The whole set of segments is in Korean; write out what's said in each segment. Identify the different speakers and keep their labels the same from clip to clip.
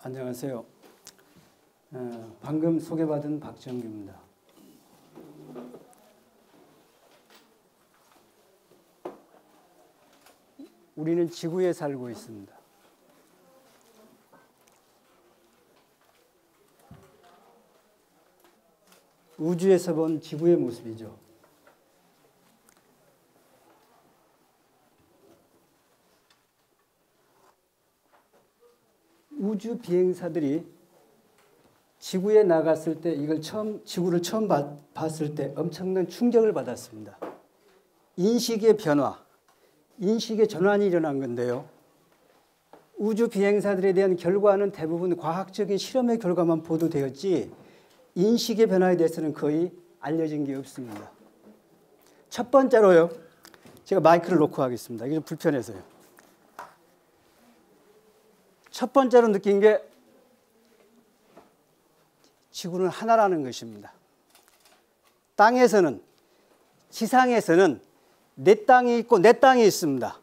Speaker 1: 안녕하세요. 방금 소개받은 박정규입니다. 우리는 지구에 살고 있습니다. 우주에서 본 지구의 모습이죠. 우주 비행사들이 지구에 나갔을 때 지구를 처음 봤을 때 엄청난 충격을 받았습니다. 인식의 변화, 인식의 전환이 일어난 건데요. 우주 비행사들에 대한 결과는 대부분 과학적인 실험의 결과만 보도되었지 인식의 변화에 대해서는 거의 알려진 게 없습니다. 첫 번째로요. 제가 마이크를 놓고 하겠습니다. 이게 좀 불편해서요. 첫 번째로 느낀 게 지구는 하나라는 것입니다. 땅에서는, 지상에서는 내 땅이 있고 내 땅이 있습니다.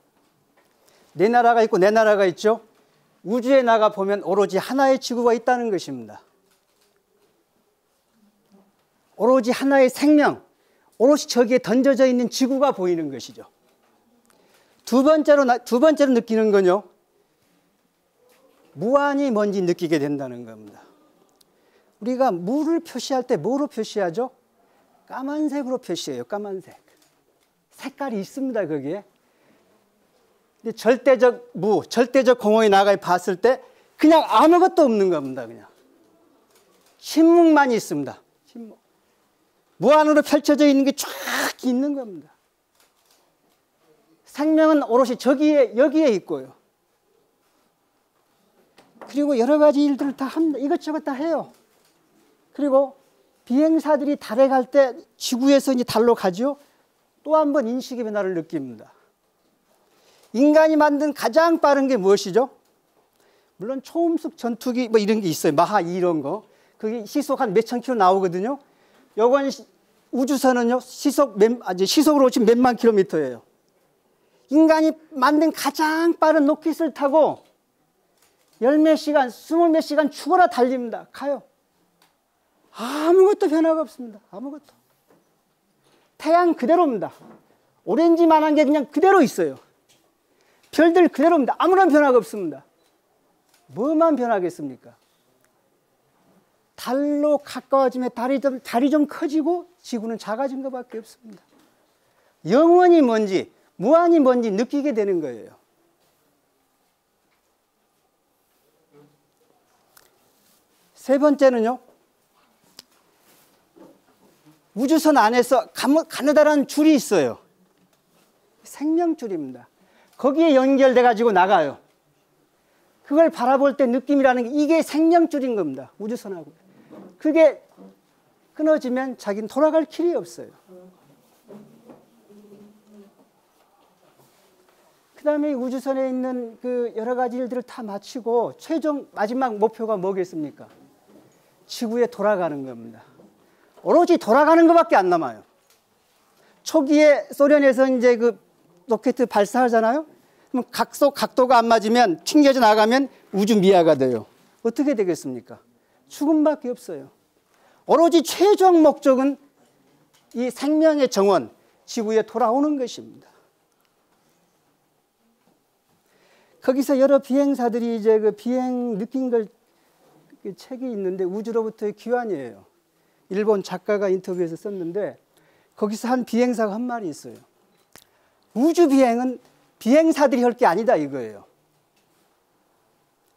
Speaker 1: 내 나라가 있고 내 나라가 있죠. 우주에 나가 보면 오로지 하나의 지구가 있다는 것입니다. 오로지 하나의 생명, 오롯이 저기에 던져져 있는 지구가 보이는 것이죠. 두 번째로 느끼는 건요. 무한이 뭔지 느끼게 된다는 겁니다. 우리가 물을 표시할 때 뭐로 표시하죠? 까만색으로 표시해요. 까만색. 색깔이 있습니다. 거기에. 근데 절대적 무, 절대적 공허에 나가 봤을 때 그냥 아무것도 없는 겁니다. 그냥. 침묵만 있습니다. 침묵. 무한으로 펼쳐져 있는 게 쫙 있는 겁니다. 생명은 오롯이 여기에 있고요. 그리고 여러 가지 일들을 다 합니다. 이것저것 다 해요. 그리고 비행사들이 달에 갈 때 지구에서 이제 달로 가죠. 또 한 번 인식의 변화를 느낍니다. 인간이 만든 가장 빠른 게 무엇이죠? 물론 초음속 전투기 뭐 이런 게 있어요. 마하 2 이런 거. 그게 시속 한 몇천 킬로 나오거든요. 요건 우주선은요. 시속으로 치면 몇만 킬로미터예요. 인간이 만든 가장 빠른 로켓을 타고 열몇 시간, 20몇 시간 죽어라 달립니다. 가요. 아무것도 변화가 없습니다. 아무것도. 태양 그대로입니다. 오렌지만한 게 그냥 그대로 있어요. 별들 그대로입니다. 아무런 변화가 없습니다. 뭐만 변하겠습니까? 달로 가까워지면 달이 좀 커지고 지구는 작아진 것밖에 없습니다. 영원이 뭔지, 무한이 뭔지 느끼게 되는 거예요. 세 번째는요. 우주선 안에서 가느다란 줄이 있어요. 생명줄입니다. 거기에 연결돼 가지고 나가요. 그걸 바라볼 때 느낌이라는 게 이게 생명줄인 겁니다. 우주선하고. 그게 끊어지면 자기는 돌아갈 길이 없어요. 그 다음에 우주선에 있는 그 여러 가지 일들을 다 마치고 최종 마지막 목표가 뭐겠습니까? 지구에 돌아가는 겁니다. 오로지 돌아가는 것밖에 안 남아요. 초기에 소련에서 이제 그 로켓 발사하잖아요. 그럼 각도가 안 맞으면 튕겨져 나가면 우주 미하가 돼요. 어떻게 되겠습니까? 죽음밖에 없어요. 오로지 최종 목적은 이 생명의 정원, 지구에 돌아오는 것입니다. 거기서 여러 비행사들이 이제 그 비행 느낀 걸 그 책이 있는데 우주로부터의 귀환이에요. 일본 작가가 인터뷰에서 썼는데 거기서 한 비행사가 한 말이 있어요. 우주 비행은 비행사들이 할 게 아니다 이거예요.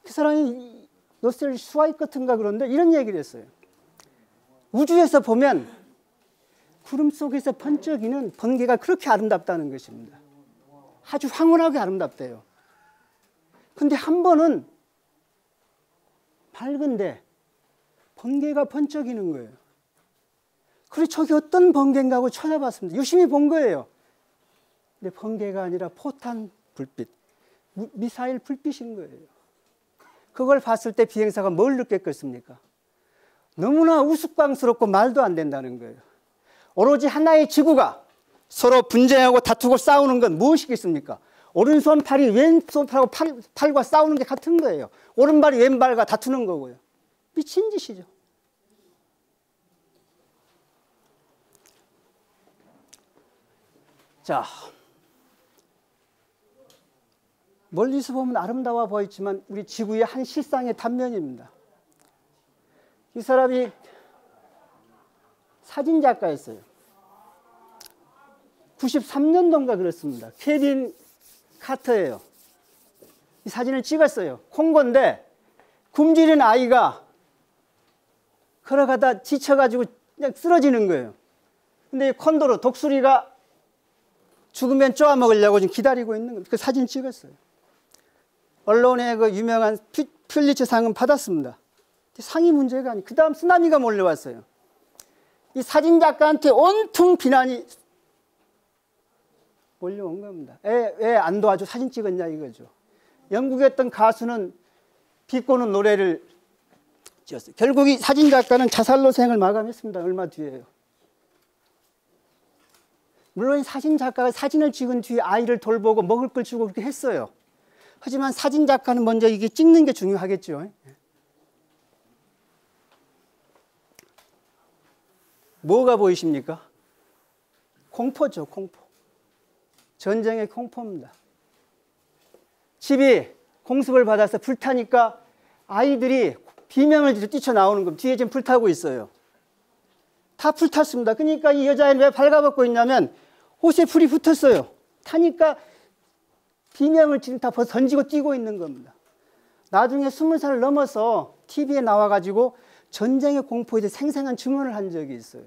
Speaker 1: 그 사람이 노셀 슈와이커트인가 그런데 이런 얘기를 했어요. 우주에서 보면 구름 속에서 번쩍이는 번개가 그렇게 아름답다는 것입니다. 아주 황홀하게 아름답대요. 근데 한 번은 밝은데 번개가 번쩍이는 거예요. 그래 저기 어떤 번개인가 하고 찾아봤습니다. 유심히 본 거예요. 근데 번개가 아니라 포탄 불빛, 미사일 불빛인 거예요. 그걸 봤을 때 비행사가 뭘 느꼈겠습니까? 너무나 우스꽝스럽고 말도 안 된다는 거예요. 오로지 하나의 지구가 서로 분쟁하고 다투고 싸우는 건 무엇이겠습니까? 오른손팔이 왼손팔하고 팔과 싸우는 게 같은 거예요. 오른발이 왼발과 다투는 거고요. 미친 짓이죠. 자, 멀리서 보면 아름다워 보이지만 우리 지구의 한 실상의 단면입니다. 이 사람이 사진작가였어요. 93년도인가 그렇습니다. 케빈 카터예요. 이 사진을 찍었어요. 콩고인데 굶주린 아이가 걸어가다 지쳐가지고 그냥 쓰러지는 거예요. 근데 이 콘도로 독수리가 죽으면 쪼아 먹으려고 지금 기다리고 있는 거예요. 그 사진 찍었어요. 언론에 그 유명한 퓰리처 상은 받았습니다. 상이 문제가 아니고 그 다음 쓰나미가 몰려왔어요. 이 사진작가한테 온통 비난이 몰려온 겁니다. 왜 안 도와줘? 사진 찍었냐 이거죠. 영국의 어떤 가수는 비꼬는 노래를 지었어요. 결국 이 사진작가는 자살로 생을 마감했습니다. 얼마 뒤에요. 물론 사진작가가 사진을 찍은 뒤에 아이를 돌보고 먹을 걸 주고 그렇게 했어요. 하지만 사진작가는 먼저 이게 찍는 게 중요하겠죠. 뭐가 보이십니까? 공포죠, 공포. 전쟁의 공포입니다. 집이 공습을 받아서 불타니까 아이들이 비명을 지르고 뛰쳐나오는 겁니다. 뒤에 지금 불타고 있어요. 다 불탔습니다. 그러니까 이 여자애는 왜 발가벗고 있냐면 옷에 불이 붙었어요. 타니까 비명을 지금 다 던지고 뛰고 있는 겁니다. 나중에 20살을 넘어서 TV에 나와가지고 전쟁의 공포에 대해 생생한 증언을 한 적이 있어요.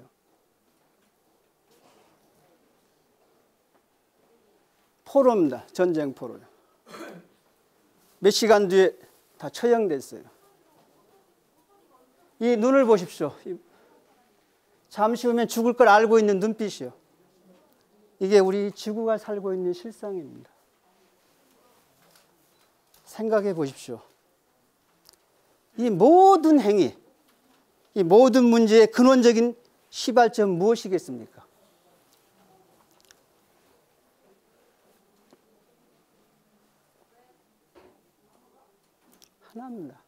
Speaker 1: 포로입니다. 전쟁 포로요. 몇 시간 뒤에 다 처형됐어요. 이 눈을 보십시오. 잠시 후면 죽을 걸 알고 있는 눈빛이요. 이게 우리 지구가 살고 있는 실상입니다. 생각해 보십시오. 이 모든 행위, 이 모든 문제의 근원적인 시발점 무엇이겠습니까? 하나입니다.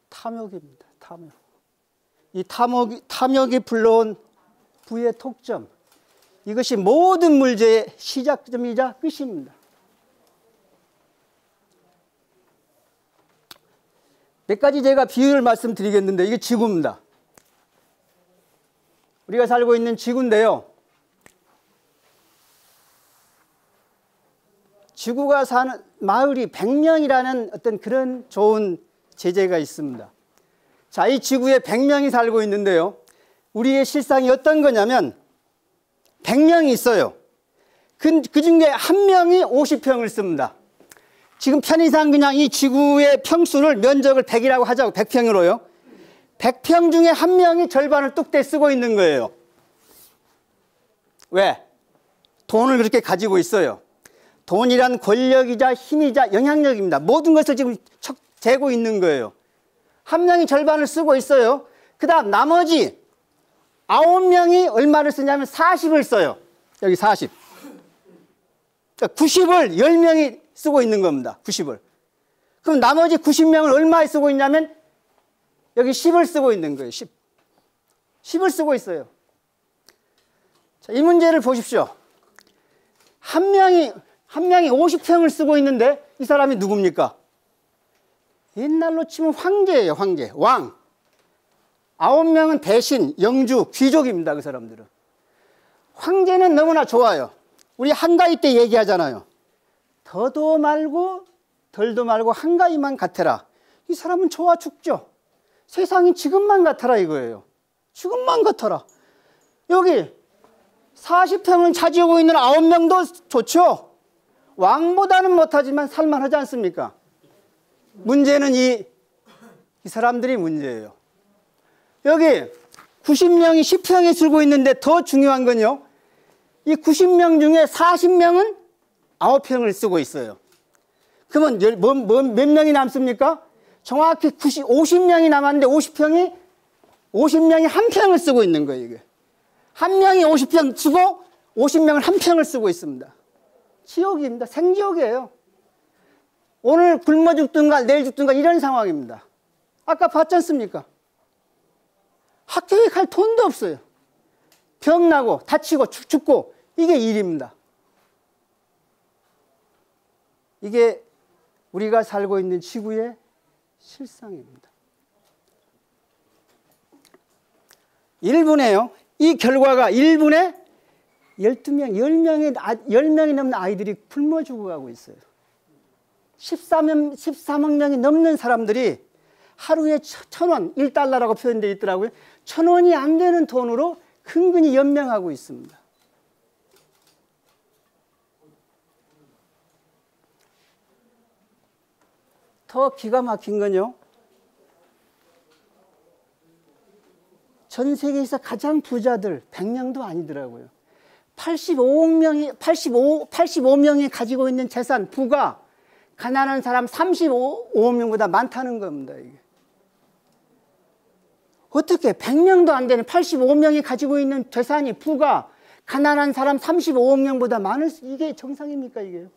Speaker 1: 탐욕입니다. 탐욕. 이 탐욕이 불러온 부의 독점, 이것이 모든 문제의 시작점이자 끝입니다. 몇 가지 제가 비유를 말씀드리겠는데 이게 지구입니다. 우리가 살고 있는 지구인데요. 지구가 사는 마을이 100명이라는 어떤 그런 좋은 제재가 있습니다. 자, 이 지구에 100명이 살고 있는데요. 우리의 실상이 어떤 거냐면 100명이 있어요. 그 중에 한 명이 50평을 씁니다. 지금 편의상 그냥 이 지구의 평수를 면적을 100이라고 하자고 100평으로요. 100평 중에 한 명이 절반을 뚝대 쓰고 있는 거예요. 왜? 돈을 그렇게 가지고 있어요. 돈이란 권력이자 힘이자 영향력입니다. 모든 것을 지금 재고 있는 거예요. 한 명이 절반을 쓰고 있어요. 그 다음 나머지 9명이 얼마를 쓰냐면 40을 써요. 여기 40. 그러니까 90을 10명이 쓰고 있는 겁니다. 90을. 그럼 나머지 90명을 얼마에 쓰고 있냐면 여기 10을 쓰고 있는 거예요. 10. 10을 쓰고 있어요. 자, 이 문제를 보십시오. 한 명이 50평을 쓰고 있는데 이 사람이 누굽니까? 옛날로 치면 황제예요. 황제. 왕. 9명은 대신, 영주, 귀족입니다. 그 사람들은. 황제는 너무나 좋아요. 우리 한가위 때 얘기하잖아요. 더도 말고 덜도 말고 한가위만 같아라. 이 사람은 좋아 죽죠. 세상이 지금만 같아라 이거예요. 지금만 같아라. 여기 40평을 차지하고 있는 9명도 좋죠. 왕보다는 못하지만 살만하지 않습니까? 문제는 이 사람들이 문제예요. 여기 90명이 10평에 쓰고 있는데 더 중요한 건요. 이 90명 중에 40명은 9평을 쓰고 있어요. 그러면 몇 명이 남습니까? 정확히 50명이 남았는데 50명이 한 평을 쓰고 있는 거예요. 이게. 한 명이 50평 쓰고 50명을 한 평을 쓰고 있습니다. 지옥입니다. 생지옥이에요. 오늘 굶어 죽든가 내일 죽든가 이런 상황입니다. 아까 봤지 않습니까? 학교에 갈 돈도 없어요. 병 나고 다치고 죽고 이게 일입니다. 이게 우리가 살고 있는 지구의 실상입니다. 1분에요. 이 결과가 1분에 12명, 10명이 넘는 아이들이 굶어 죽어가고 있어요. 13억 명이 넘는 사람들이 하루에 1,000원, 1달러라고 표현되어 있더라고요. 1,000원이 안 되는 돈으로 근근히 연명하고 있습니다. 더 기가 막힌 건요. 전 세계에서 가장 부자들 100명도 아니더라고요. 85명이 가지고 있는 재산, 부가 가난한 사람 35명보다 많다는 겁니다. 이게. 어떻게 100명도 안 되는 85명이 가지고 있는 재산이, 부가 가난한 사람 35명보다 많을 수, 이게 정상입니까 이게?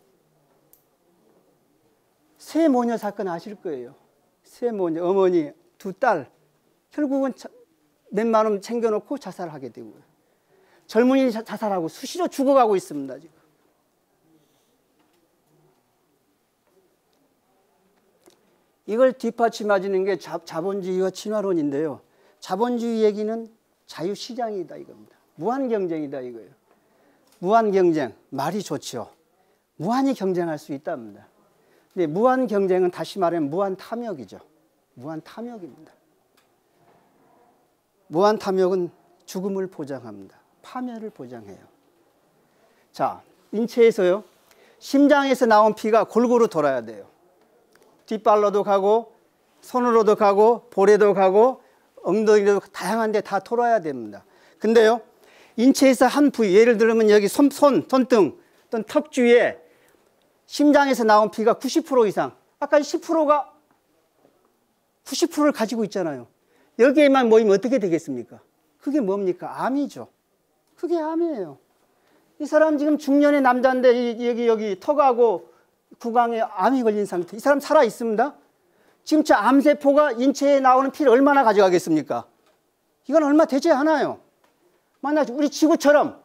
Speaker 1: 세 모녀 사건 아실 거예요. 세 모녀, 어머니, 두 딸, 결국은 몇만 원 챙겨놓고 자살하게 되고요. 젊은이 자살하고 수시로 죽어가고 있습니다. 지금. 이걸 뒷받침해주는 게 자본주의와 친화론인데요. 자본주의 얘기는 자유시장이다 이겁니다. 무한경쟁이다 이거예요. 무한경쟁, 말이 좋죠. 무한히 경쟁할 수 있답니다. 근데 무한경쟁은 다시 말하면 무한탐욕이죠. 무한탐욕입니다. 무한탐욕은 죽음을 보장합니다. 파멸을 보장해요. 자, 인체에서요. 심장에서 나온 피가 골고루 돌아야 돼요. 뒷발로도 가고 손으로도 가고 볼에도 가고 엉덩이로 다양한 데 다 돌아야 됩니다. 근데요. 인체에서 한 부위, 예를 들면 여기 손등 또는 턱 주위에 심장에서 나온 피가 90% 이상, 아까 10%가 90%를 가지고 있잖아요. 여기에만 모이면 어떻게 되겠습니까? 그게 뭡니까? 암이죠. 그게 암이에요. 이 사람 지금 중년의 남자인데 여기 턱하고 구강에 암이 걸린 상태. 이 사람 살아 있습니다. 지금 저 암세포가 인체에 나오는 피를 얼마나 가져가겠습니까? 이건 얼마 되지 않아요. 만약 우리 지구처럼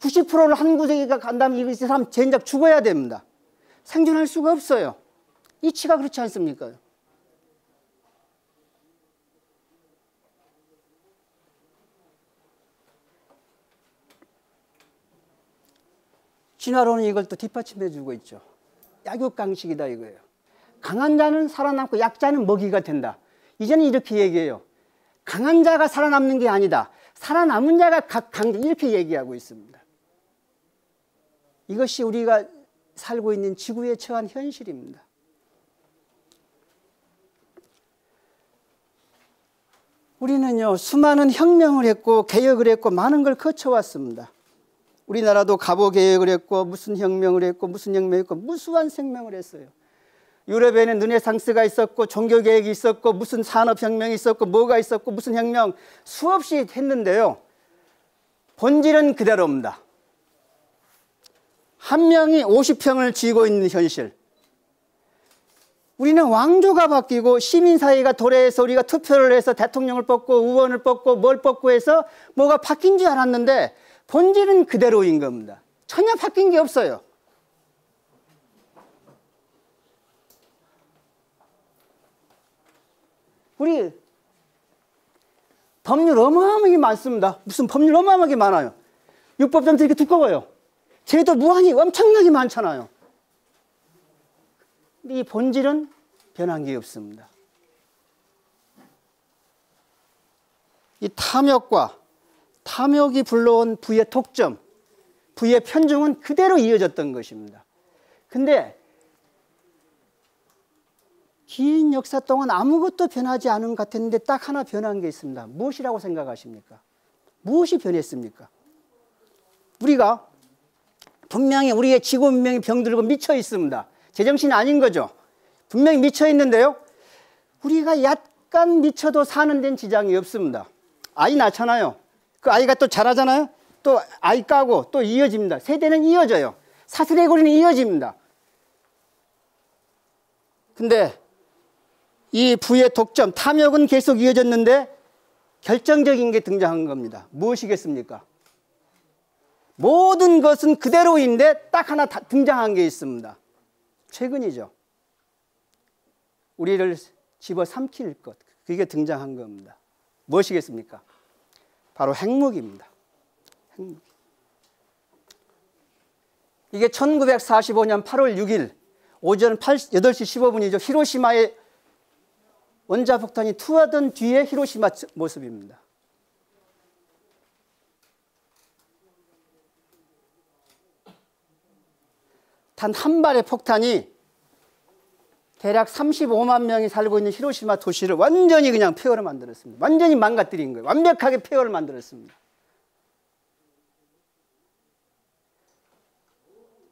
Speaker 1: 90%를 한 구석에가 간다면 이 사람 젠장 죽어야 됩니다. 생존할 수가 없어요. 이치가 그렇지 않습니까? 진화론은 이걸 또 뒷받침해 주고 있죠. 약육강식이다 이거예요. 강한 자는 살아남고 약자는 먹이가 된다. 이제는 이렇게 얘기해요. 강한 자가 살아남는 게 아니다. 살아남은 자가 강자, 이렇게 얘기하고 있습니다. 이것이 우리가 살고 있는 지구에 처한 현실입니다. 우리는요, 수많은 혁명을 했고 개혁을 했고 많은 걸 거쳐왔습니다. 우리나라도 갑오 개혁을 했고 무슨 혁명을 했고 무슨 혁명을 했고 무수한 생명을 했어요. 유럽에는 르네상스가 있었고 종교 개혁이 있었고 무슨 산업혁명이 있었고 뭐가 있었고 무슨 혁명 수없이 했는데요. 본질은 그대로입니다. 한 명이 50평을 쥐고 있는 현실. 우리는 왕조가 바뀌고 시민사회가 도래해서 우리가 투표를 해서 대통령을 뽑고 의원을 뽑고 뭘 뽑고 해서 뭐가 바뀐 줄 알았는데 본질은 그대로인 겁니다. 전혀 바뀐 게 없어요. 우리 법률 어마어마하게 많습니다. 무슨 법률 어마어마하게 많아요. 육법점도 이렇게 두꺼워요. 제도 무한히 엄청나게 많잖아요. 근데 이 본질은 변한 게 없습니다. 이 탐욕이 불러온 부의 독점, 부의 편중은 그대로 이어졌던 것입니다. 근데 긴 역사 동안 아무것도 변하지 않은 것 같았는데 딱 하나 변한 게 있습니다. 무엇이라고 생각하십니까? 무엇이 변했습니까? 우리가 분명히 우리의 지구 문명이 병들고 미쳐 있습니다. 제정신이 아닌 거죠. 분명히 미쳐 있는데요. 우리가 약간 미쳐도 사는 데는 지장이 없습니다. 아이 낳잖아요. 그 아이가 또 자라잖아요. 또 아이 까고 또 이어집니다. 세대는 이어져요. 사슬의 고리는 이어집니다. 근데 이 부의 독점, 탐욕은 계속 이어졌는데 결정적인 게 등장한 겁니다. 무엇이겠습니까? 모든 것은 그대로인데 딱 하나 등장한 게 있습니다. 최근이죠. 우리를 집어삼킬 것, 그게 등장한 겁니다. 무엇이겠습니까? 바로 핵무기입니다. 핵무기. 이게 1945년 8월 6일 오전 8시 15분이죠. 히로시마에 원자폭탄이 투하던 뒤에 히로시마 모습입니다. 단 한 발의 폭탄이 대략 35만 명이 살고 있는 히로시마 도시를 완전히 그냥 폐허를 만들었습니다. 완전히 망가뜨린 거예요. 완벽하게 폐허를 만들었습니다.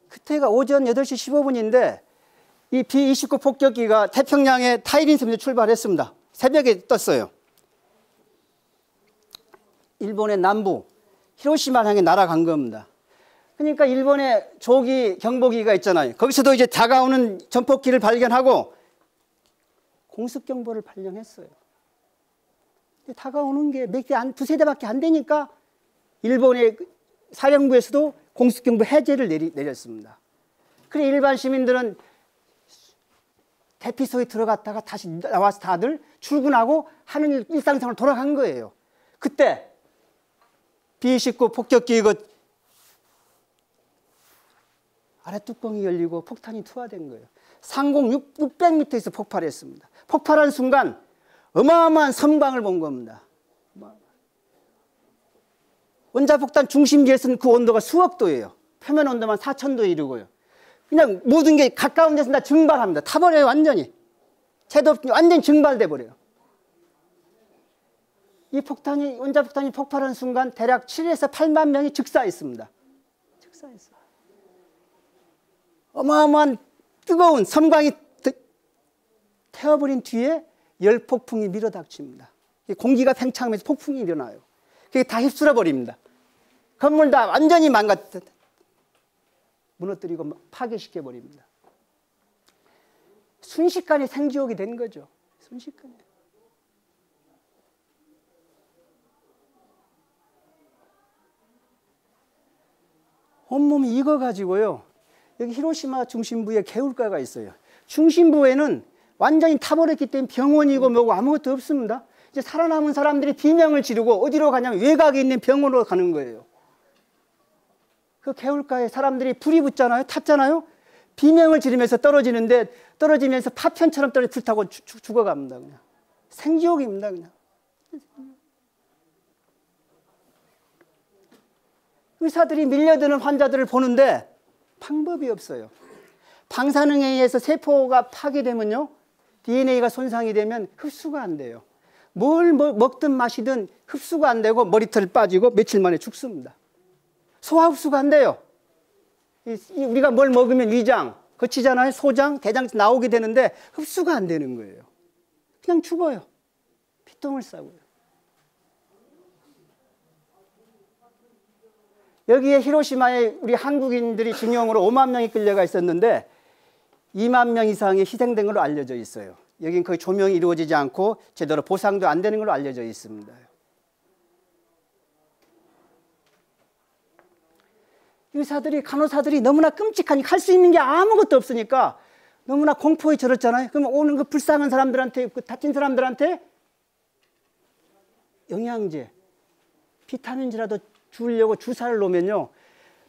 Speaker 1: 그때가 오전 8시 15분인데 이 B-29 폭격기가 태평양의 타이린 섬에서 출발했습니다. 새벽에 떴어요. 일본의 남부 히로시마를 향해 날아간 겁니다. 그러니까 일본의 조기 경보기가 있잖아요. 거기서도 이제 다가오는 전폭기를 발견하고 공습경보를 발령했어요. 다가오는 게 두세 대밖에 안 되니까 일본의 사령부에서도 공습경보 해제를 내렸습니다. 그래 일반 시민들은 대피소에 들어갔다가 다시 나와서 다들 출근하고 하는 일상생활로 돌아간 거예요. 그때 B-29 폭격기 이거 아래 뚜껑이 열리고 폭탄이 투하된 거예요. 상공 600m에서 폭발했습니다. 폭발한 순간 어마어마한 섬광을 본 겁니다. 원자폭탄 중심지에서는 그 온도가 수억 도예요. 표면 온도만 4000도에 이르고요. 그냥 모든 게 가까운 데서 다 증발합니다. 타버려요, 완전히. 채도 없이 완전히 증발돼 버려요. 이 원자폭탄이 폭발한 순간 대략 7에서 8만 명이 즉사했습니다. 즉사했어요. 어마어마한 뜨거운 섬광이 태워버린 뒤에 열폭풍이 밀어닥칩니다. 공기가 팽창하면서 폭풍이 일어나요. 그게 다 휩쓸어 버립니다. 건물 다 완전히 무너뜨리고 파괴시켜 버립니다. 순식간에 생지옥이 된 거죠. 순식간에. 온몸이 익어가지고요. 여기 히로시마 중심부에 개울가가 있어요. 중심부에는 완전히 타버렸기 때문에 병원이고 뭐고 아무것도 없습니다. 이제 살아남은 사람들이 비명을 지르고 어디로 가냐면 외곽에 있는 병원으로 가는 거예요. 그 개울가에 사람들이 불이 붙잖아요. 탔잖아요. 비명을 지르면서 떨어지는데 떨어지면서 파편처럼 불타고 죽어갑니다. 그냥. 생지옥입니다. 그냥. 의사들이 밀려드는 환자들을 보는데 방법이 없어요. 방사능에 의해서 세포가 파괴되면요. DNA가 손상이 되면 흡수가 안 돼요. 뭘 먹든 마시든 흡수가 안 되고 머리털 빠지고 며칠 만에 죽습니다. 소화 흡수가 안 돼요. 우리가 뭘 먹으면 위장, 거치잖아요. 소장, 대장 나오게 되는데 흡수가 안 되는 거예요. 그냥 죽어요. 피똥을 싸고요. 여기에 히로시마에 우리 한국인들이 징용으로 5만 명이 끌려가 있었는데 2만 명 이상이 희생된 걸로 알려져 있어요. 여긴 거의 조명이 이루어지지 않고 제대로 보상도 안 되는 걸로 알려져 있습니다. 의사들이, 간호사들이 너무나 끔찍하니 할 수 있는 게 아무것도 없으니까 너무나 공포에 절었잖아요. 그러면 오는 그 불쌍한 사람들한테, 그 다친 사람들한테 영양제, 비타민제라도 주려고 주사를 놓으면요.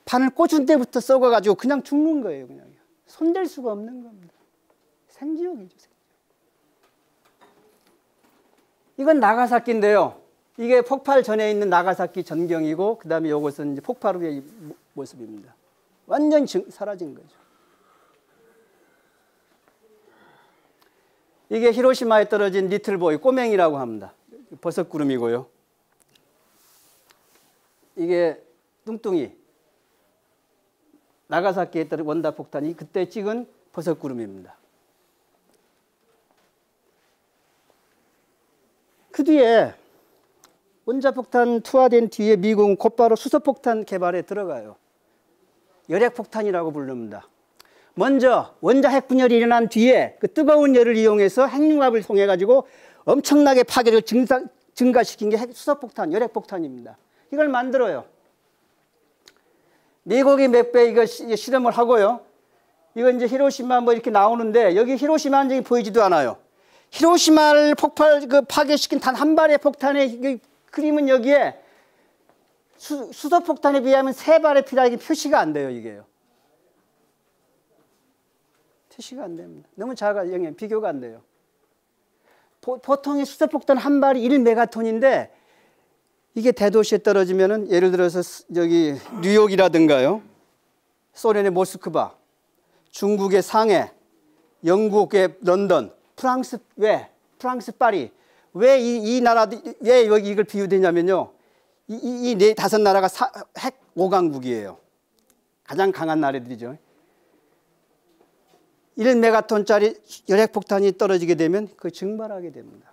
Speaker 1: 바늘 꽂은 때부터 썩어가지고 그냥 죽는 거예요. 그냥. 손댈 수가 없는 겁니다. 생지옥이죠. 생지옥. 이건 나가사키인데요. 이게 폭발 전에 있는 나가사키 전경이고 그 다음에 이것은 이제 폭발 후의 모습입니다. 완전히 사라진 거죠. 이게 히로시마에 떨어진 리틀보이, 꼬맹이라고 합니다. 버섯구름이고요. 이게 뚱뚱이, 나가사키에 떨어진 원자폭탄이 그때 찍은 버섯구름입니다. 그 뒤에 원자폭탄 투하된 뒤에 미국은 곧바로 수소폭탄 개발에 들어가요. 열핵폭탄이라고 부릅니다. 먼저 원자 핵분열이 일어난 뒤에 그 뜨거운 열을 이용해서 핵융합을 통해 가지고 엄청나게 파괴를 증가시킨 게 수소폭탄, 열핵폭탄입니다. 이걸 만들어요. 미국이 몇 배 이거 실험을 하고요. 이거 이제 히로시마 뭐 이렇게 나오는데 여기 히로시마 한 적이 보이지도 않아요. 히로시마를 파괴시킨 단 한 발의 폭탄의 그림은 여기에 수소폭탄에 비하면 3발의 피라기 표시가 안 돼요, 이게요. 표시가 안 됩니다. 너무 작아, 영향 비교가 안 돼요. 보통의 수소폭탄 한 발이 1메가톤인데 이게 대도시에 떨어지면은 예를 들어서 여기 뉴욕이라든가요, 소련의 모스크바, 중국의 상해, 영국의 런던, 프랑스 파리, 왜 이 나라들 왜 여기 이걸 비유되냐면요, 이 4-5나라가 핵 5강국이에요. 가장 강한 나라들이죠. 1메가톤짜리 열핵폭탄이 떨어지게 되면 그 증발하게 됩니다.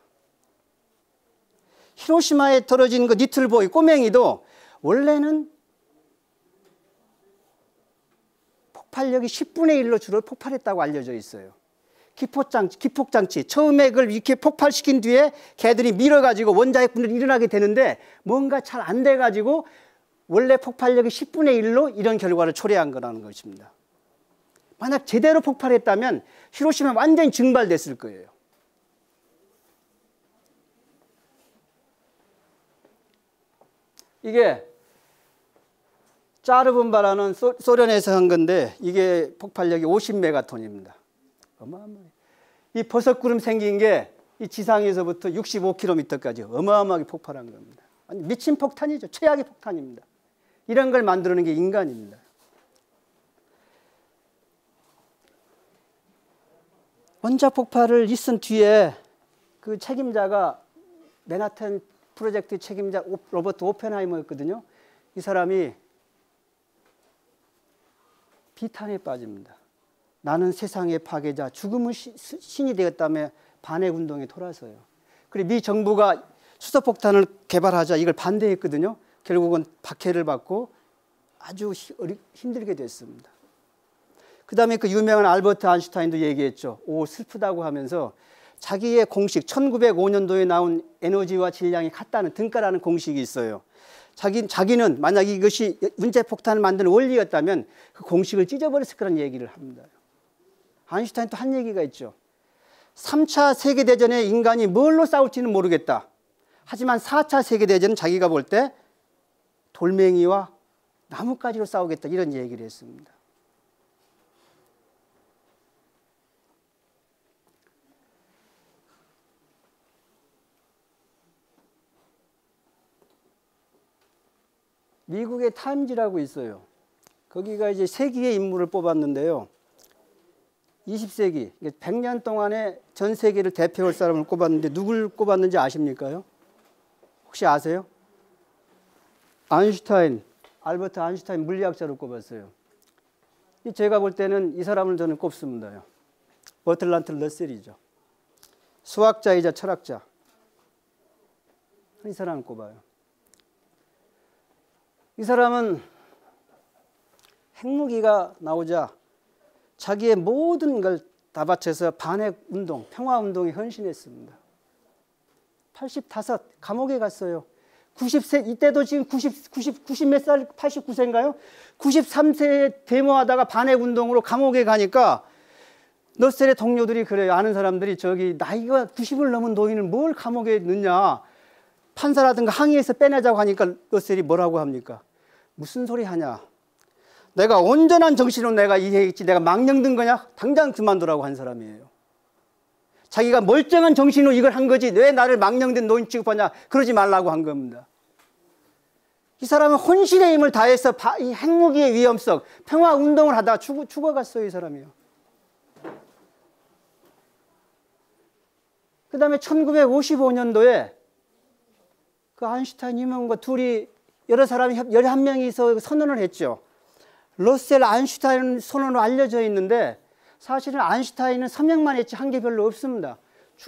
Speaker 1: 히로시마에 떨어진 그 니틀보이 꼬맹이도 원래는 폭발력이 10분의 1로 주로 폭발했다고 알려져 있어요. 기폭장치. 처음에 그걸 이렇게 폭발시킨 뒤에 걔들이 밀어가지고 원자핵 분열이 일어나게 되는데 뭔가 잘 안 돼가지고 원래 폭발력이 10분의 1로 이런 결과를 초래한 거라는 것입니다. 만약 제대로 폭발했다면 히로시마 완전히 증발됐을 거예요. 이게 짜르본바라는 소련에서 한 건데 이게 폭발력이 50메가톤입니다. 어마어마해요. 이 버섯구름 생긴 게 이 지상에서부터 65km까지 어마어마하게 폭발한 겁니다. 아니, 미친 폭탄이죠. 최악의 폭탄입니다. 이런 걸 만들어낸 게 인간입니다. 원자 폭발을 있은 뒤에 그 책임자가 맨하탄 프로젝트 책임자 로버트 오펜하이머였거든요. 이 사람이 비탄에 빠집니다. 나는 세상의 파괴자, 죽음의 신이 되었다며 반핵 운동에 돌아서요. 그리고 미 정부가 수소폭탄을 개발하자 이걸 반대했거든요. 결국은 박해를 받고 아주 힘들게 됐습니다. 그 다음에 그 유명한 알버트 아인슈타인도 얘기했죠. 오, 슬프다고 하면서 자기의 공식, 1905년도에 나온 에너지와 질량이 같다는 등가라는 공식이 있어요. 자기는 만약 이것이 원자폭탄을 만드는 원리였다면 그 공식을 찢어버렸을 거라는 얘기를 합니다. 아인슈타인 또 한 얘기가 있죠. 3차 세계대전에 인간이 뭘로 싸울지는 모르겠다. 하지만 4차 세계대전은 자기가 볼 때 돌멩이와 나뭇가지로 싸우겠다. 이런 얘기를 했습니다. 미국의 타임지라고 있어요. 거기가 이제 세기의 인물을 뽑았는데요. 20세기, 100년 동안에 전 세계를 대표할 사람을 꼽았는데 누굴 꼽았는지 아십니까요? 혹시 아세요? 알버트 아인슈타인 물리학자를 꼽았어요. 제가 볼 때는 이 사람을 저는 꼽습니다. 버틀란트 러셀이죠. 수학자이자 철학자. 이 사람을 꼽아요. 이 사람은 핵무기가 나오자 자기의 모든 걸 다 바쳐서 반핵운동, 평화운동에 헌신했습니다. 85, 감옥에 갔어요. 90세, 이때도 지금 90 몇 살, 89세인가요? 93세에 데모하다가 반핵운동으로 감옥에 가니까 러셀의 동료들이 그래요. 아는 사람들이 저기 나이가 90을 넘은 노인을 뭘 감옥에 넣냐. 판사라든가 항의해서 빼내자고 하니까 러셀이 뭐라고 합니까? 무슨 소리 하냐. 내가 온전한 정신으로 내가 이해했지 내가 망령든 거냐? 당장 그만두라고 한 사람이에요. 자기가 멀쩡한 정신으로 이걸 한 거지 왜 나를 망령된 노인 취급하냐? 그러지 말라고 한 겁니다. 이 사람은 혼신의 힘을 다해서 이 핵무기의 위험성, 평화운동을 하다가 죽어갔어요. 이 사람이요. 그 다음에 1955년도에 그 아인슈타인 유명과 둘이 여러 사람이 11명이서 선언을 했죠. 러셀 아인슈타인 선언으로 알려져 있는데 사실은 아인슈타인은 서명만 했지 한 게 별로 없습니다.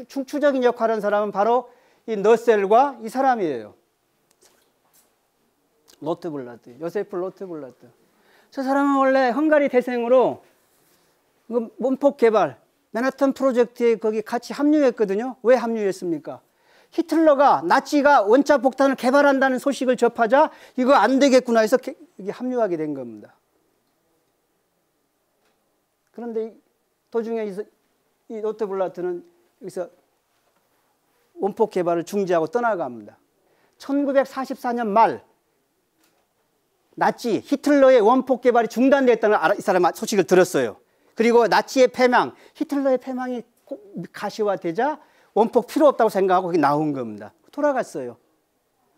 Speaker 1: 중추적인 역할을 한 사람은 바로 이 러셀과 이 사람이에요. 로트블라트, 요세프 로트블라트. 저 사람은 원래 헝가리 태생으로 원폭 개발, 맨하탄 프로젝트에 거기 같이 합류했거든요. 왜 합류했습니까? 히틀러가 나치가 원자 폭탄을 개발한다는 소식을 접하자 이거 안 되겠구나 해서 여기 합류하게 된 겁니다. 그런데 도중에 이 로테 블라트는 여기서 원폭 개발을 중지하고 떠나갑니다. 1944년 말 나치 히틀러의 원폭 개발이 중단됐다는 이 사람 소식을 들었어요. 그리고 나치의 패망, 히틀러의 패망이 가시화되자 원폭 필요 없다고 생각하고 거기 나온 겁니다. 돌아갔어요.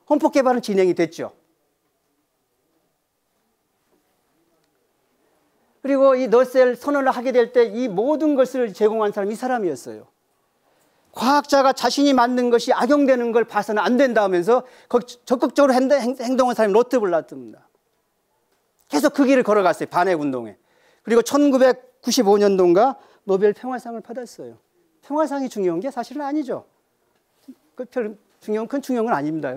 Speaker 1: 원폭 개발은 진행이 됐죠. 그리고 이 너셀 선언을 하게 될 때 이 모든 것을 제공한 사람이 이 사람이었어요. 과학자가 자신이 만든 것이 악용되는 걸 봐서는 안 된다 하면서 적극적으로 행동한 사람이 로테 블라트입니다. 계속 그 길을 걸어갔어요. 반핵운동에. 그리고 1995년도인가 노벨 평화상을 받았어요. 평화상이 중요한 게 사실은 아니죠. 큰 중요한 건 아닙니다.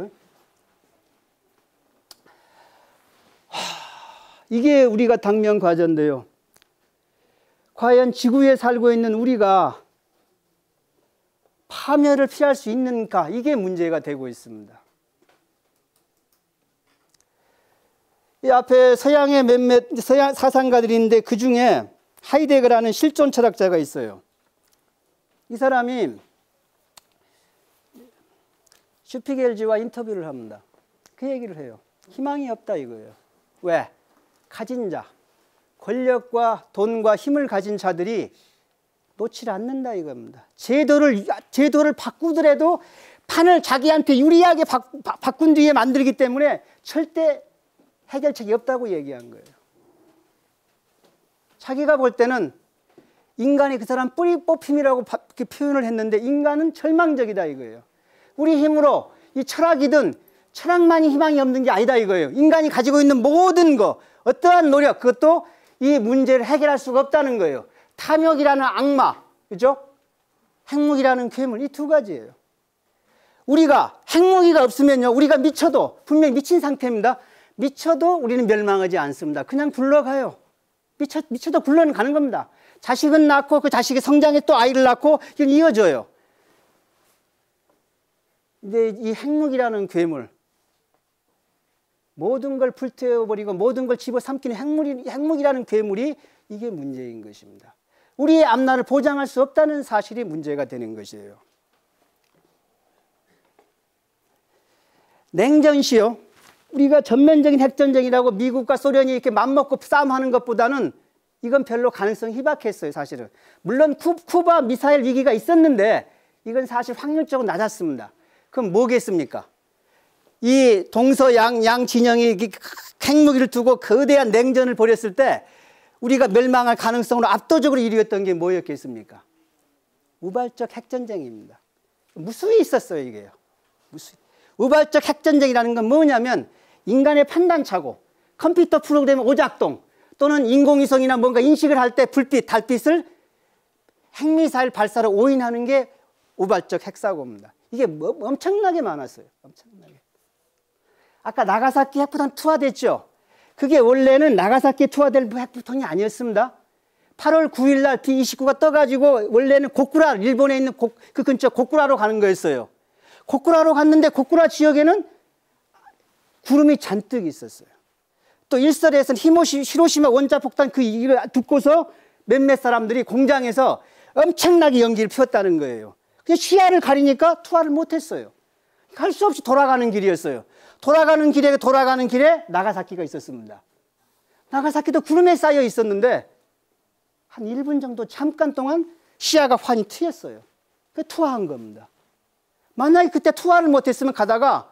Speaker 1: 이게 우리가 당면 과제인데요. 과연 지구에 살고 있는 우리가 파멸을 피할 수 있는가? 이게 문제가 되고 있습니다. 이 앞에 서양의 몇몇 서양 사상가들인데 그 중에 하이데거라는 실존 철학자가 있어요. 이 사람이 슈피겔지와 인터뷰를 합니다. 그 얘기를 해요. 희망이 없다 이거예요. 왜? 가진 자, 권력과 돈과 힘을 가진 자들이 놓지 않는다 이겁니다. 제도를 바꾸더라도 판을 자기한테 유리하게 바꾼 뒤에 만들기 때문에 절대 해결책이 없다고 얘기한 거예요. 자기가 볼 때는 인간이 그 사람 뿌리 뽑힘이라고 표현을 했는데 인간은 절망적이다 이거예요. 우리 힘으로 이 철학이든 철학만이 희망이 없는 게 아니다 이거예요. 인간이 가지고 있는 모든 거, 어떠한 노력, 그것도 이 문제를 해결할 수가 없다는 거예요. 탐욕이라는 악마, 그죠? 핵무기라는 괴물, 이 두 가지예요. 우리가 핵무기가 없으면요, 우리가 미쳐도, 분명히 미친 상태입니다. 미쳐도 우리는 멸망하지 않습니다. 그냥 굴러가요. 미쳐도 굴러는 가는 겁니다. 자식은 낳고 그 자식이 성장해 또 아이를 낳고 이건 이어져요. 근데 이 핵무기라는 괴물, 모든 걸 불태워버리고 모든 걸 집어삼키는 핵무기라는 괴물이 이게 문제인 것입니다. 우리의 앞날을 보장할 수 없다는 사실이 문제가 되는 것이에요. 냉전시요. 우리가 전면적인 핵전쟁이라고 미국과 소련이 이렇게 맘먹고 싸움하는 것보다는 이건 별로 가능성이 희박했어요, 사실은. 물론 쿠바 미사일 위기가 있었는데 이건 사실 확률적으로 낮았습니다. 그럼 뭐겠습니까? 이 동서양 진영이 핵무기를 두고 거대한 냉전을 벌였을 때 우리가 멸망할 가능성으로 압도적으로 1위였던 게 뭐였겠습니까? 우발적 핵전쟁입니다. 무수히 있었어요, 이게요. 무수히. 우발적 핵전쟁이라는 건 뭐냐면 인간의 판단착오, 컴퓨터 프로그램 오작동 또는 인공위성이나 뭔가 인식을 할 때 불빛, 달빛을 핵미사일 발사로 오인하는 게 우발적 핵사고입니다. 이게 엄청나게 많았어요. 엄청나게. 아까 나가사키 핵폭탄 투하됐죠? 그게 원래는 나가사키에 투하될 핵폭탄이 아니었습니다. 8월 9일 날 B-29가 떠가지고 원래는 고쿠라, 일본에 있는 그 근처 고쿠라로 가는 거였어요. 고쿠라로 갔는데 고쿠라 지역에는 구름이 잔뜩 있었어요. 또 일설에서는 히로시마 원자폭탄 그 얘기를 듣고서 몇몇 사람들이 공장에서 엄청나게 연기를 피웠다는 거예요. 그냥 시야를 가리니까 투하를 못했어요. 할 수 없이 돌아가는 길이었어요. 돌아가는 길에 나가사키가 있었습니다. 나가사키도 구름에 쌓여 있었는데 한 1분 정도 잠깐 동안 시야가 환히 트였어요. 그 투하한 겁니다. 만약에 그때 투하를 못했으면 가다가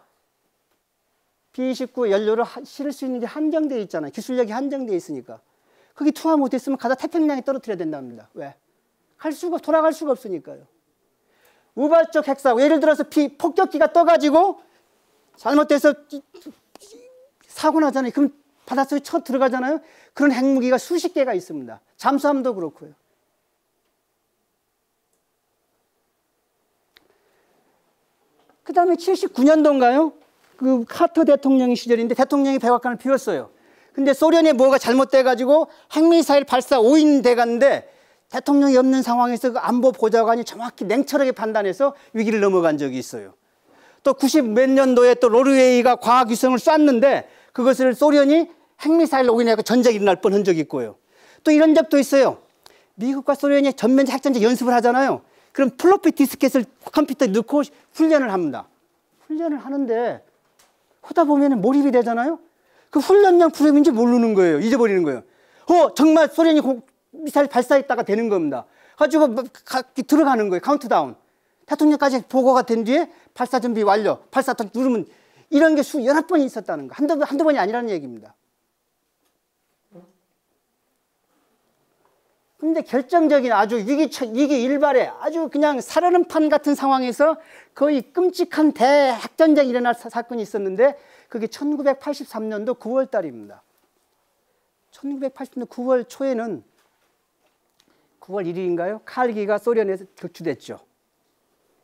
Speaker 1: B-29 연료를 실을 수 있는 게 한정되어 있잖아요. 기술력이 한정되어 있으니까. 거기 투하 못했으면 가다 태평양에 떨어뜨려야 된답니다. 왜? 돌아갈 수가 없으니까요. 우발적 핵사고, 예를 들어서 폭격기가 떠가지고 잘못돼서 사고 나잖아요. 그럼 바닷속에 쳐 들어가잖아요. 그런 핵무기가 수십 개가 있습니다. 잠수함도 그렇고요. 그 다음에 79년도인가요? 그 카터 대통령 시절인데 대통령이 백악관을 비웠어요. 근데 소련에 뭐가 잘못돼가지고 핵미사일 발사 5인 돼갔는데 대통령이 없는 상황에서 그 안보 보좌관이 정확히 냉철하게 판단해서 위기를 넘어간 적이 있어요. 또 90 몇 년도에 또 노르웨이가 과학위성을 쐈는데 그것을 소련이 핵미사일로 오인해서 전쟁이 일어날 뻔한 적이 있고요. 또 이런 적도 있어요. 미국과 소련이 전면 핵전쟁 연습을 하잖아요. 그럼 플로피 디스켓을 컴퓨터에 넣고 훈련을 합니다. 훈련을 하는데 하다 보면 몰입이 되잖아요. 그 훈련용 프로그램인지 모르는 거예요. 잊어버리는 거예요. 정말 소련이 미사일 발사했다가 되는 겁니다. 가지고 들어가는 거예요. 카운트다운. 대통령까지 보고가 된 뒤에 발사 준비 완료. 발사 누르면 이런 게 여러 번이 있었다는 거. 한두 번이 아니라는 얘기입니다. 근데 결정적인 아주 위기 일발에 아주 그냥 살얼음판 같은 상황에서 거의 끔찍한 대핵전쟁이 일어날 사건이 있었는데 그게 1983년도 9월 달입니다. 1980년도 9월 초에는 9월 1일인가요? 칼기가 소련에서 격추됐죠.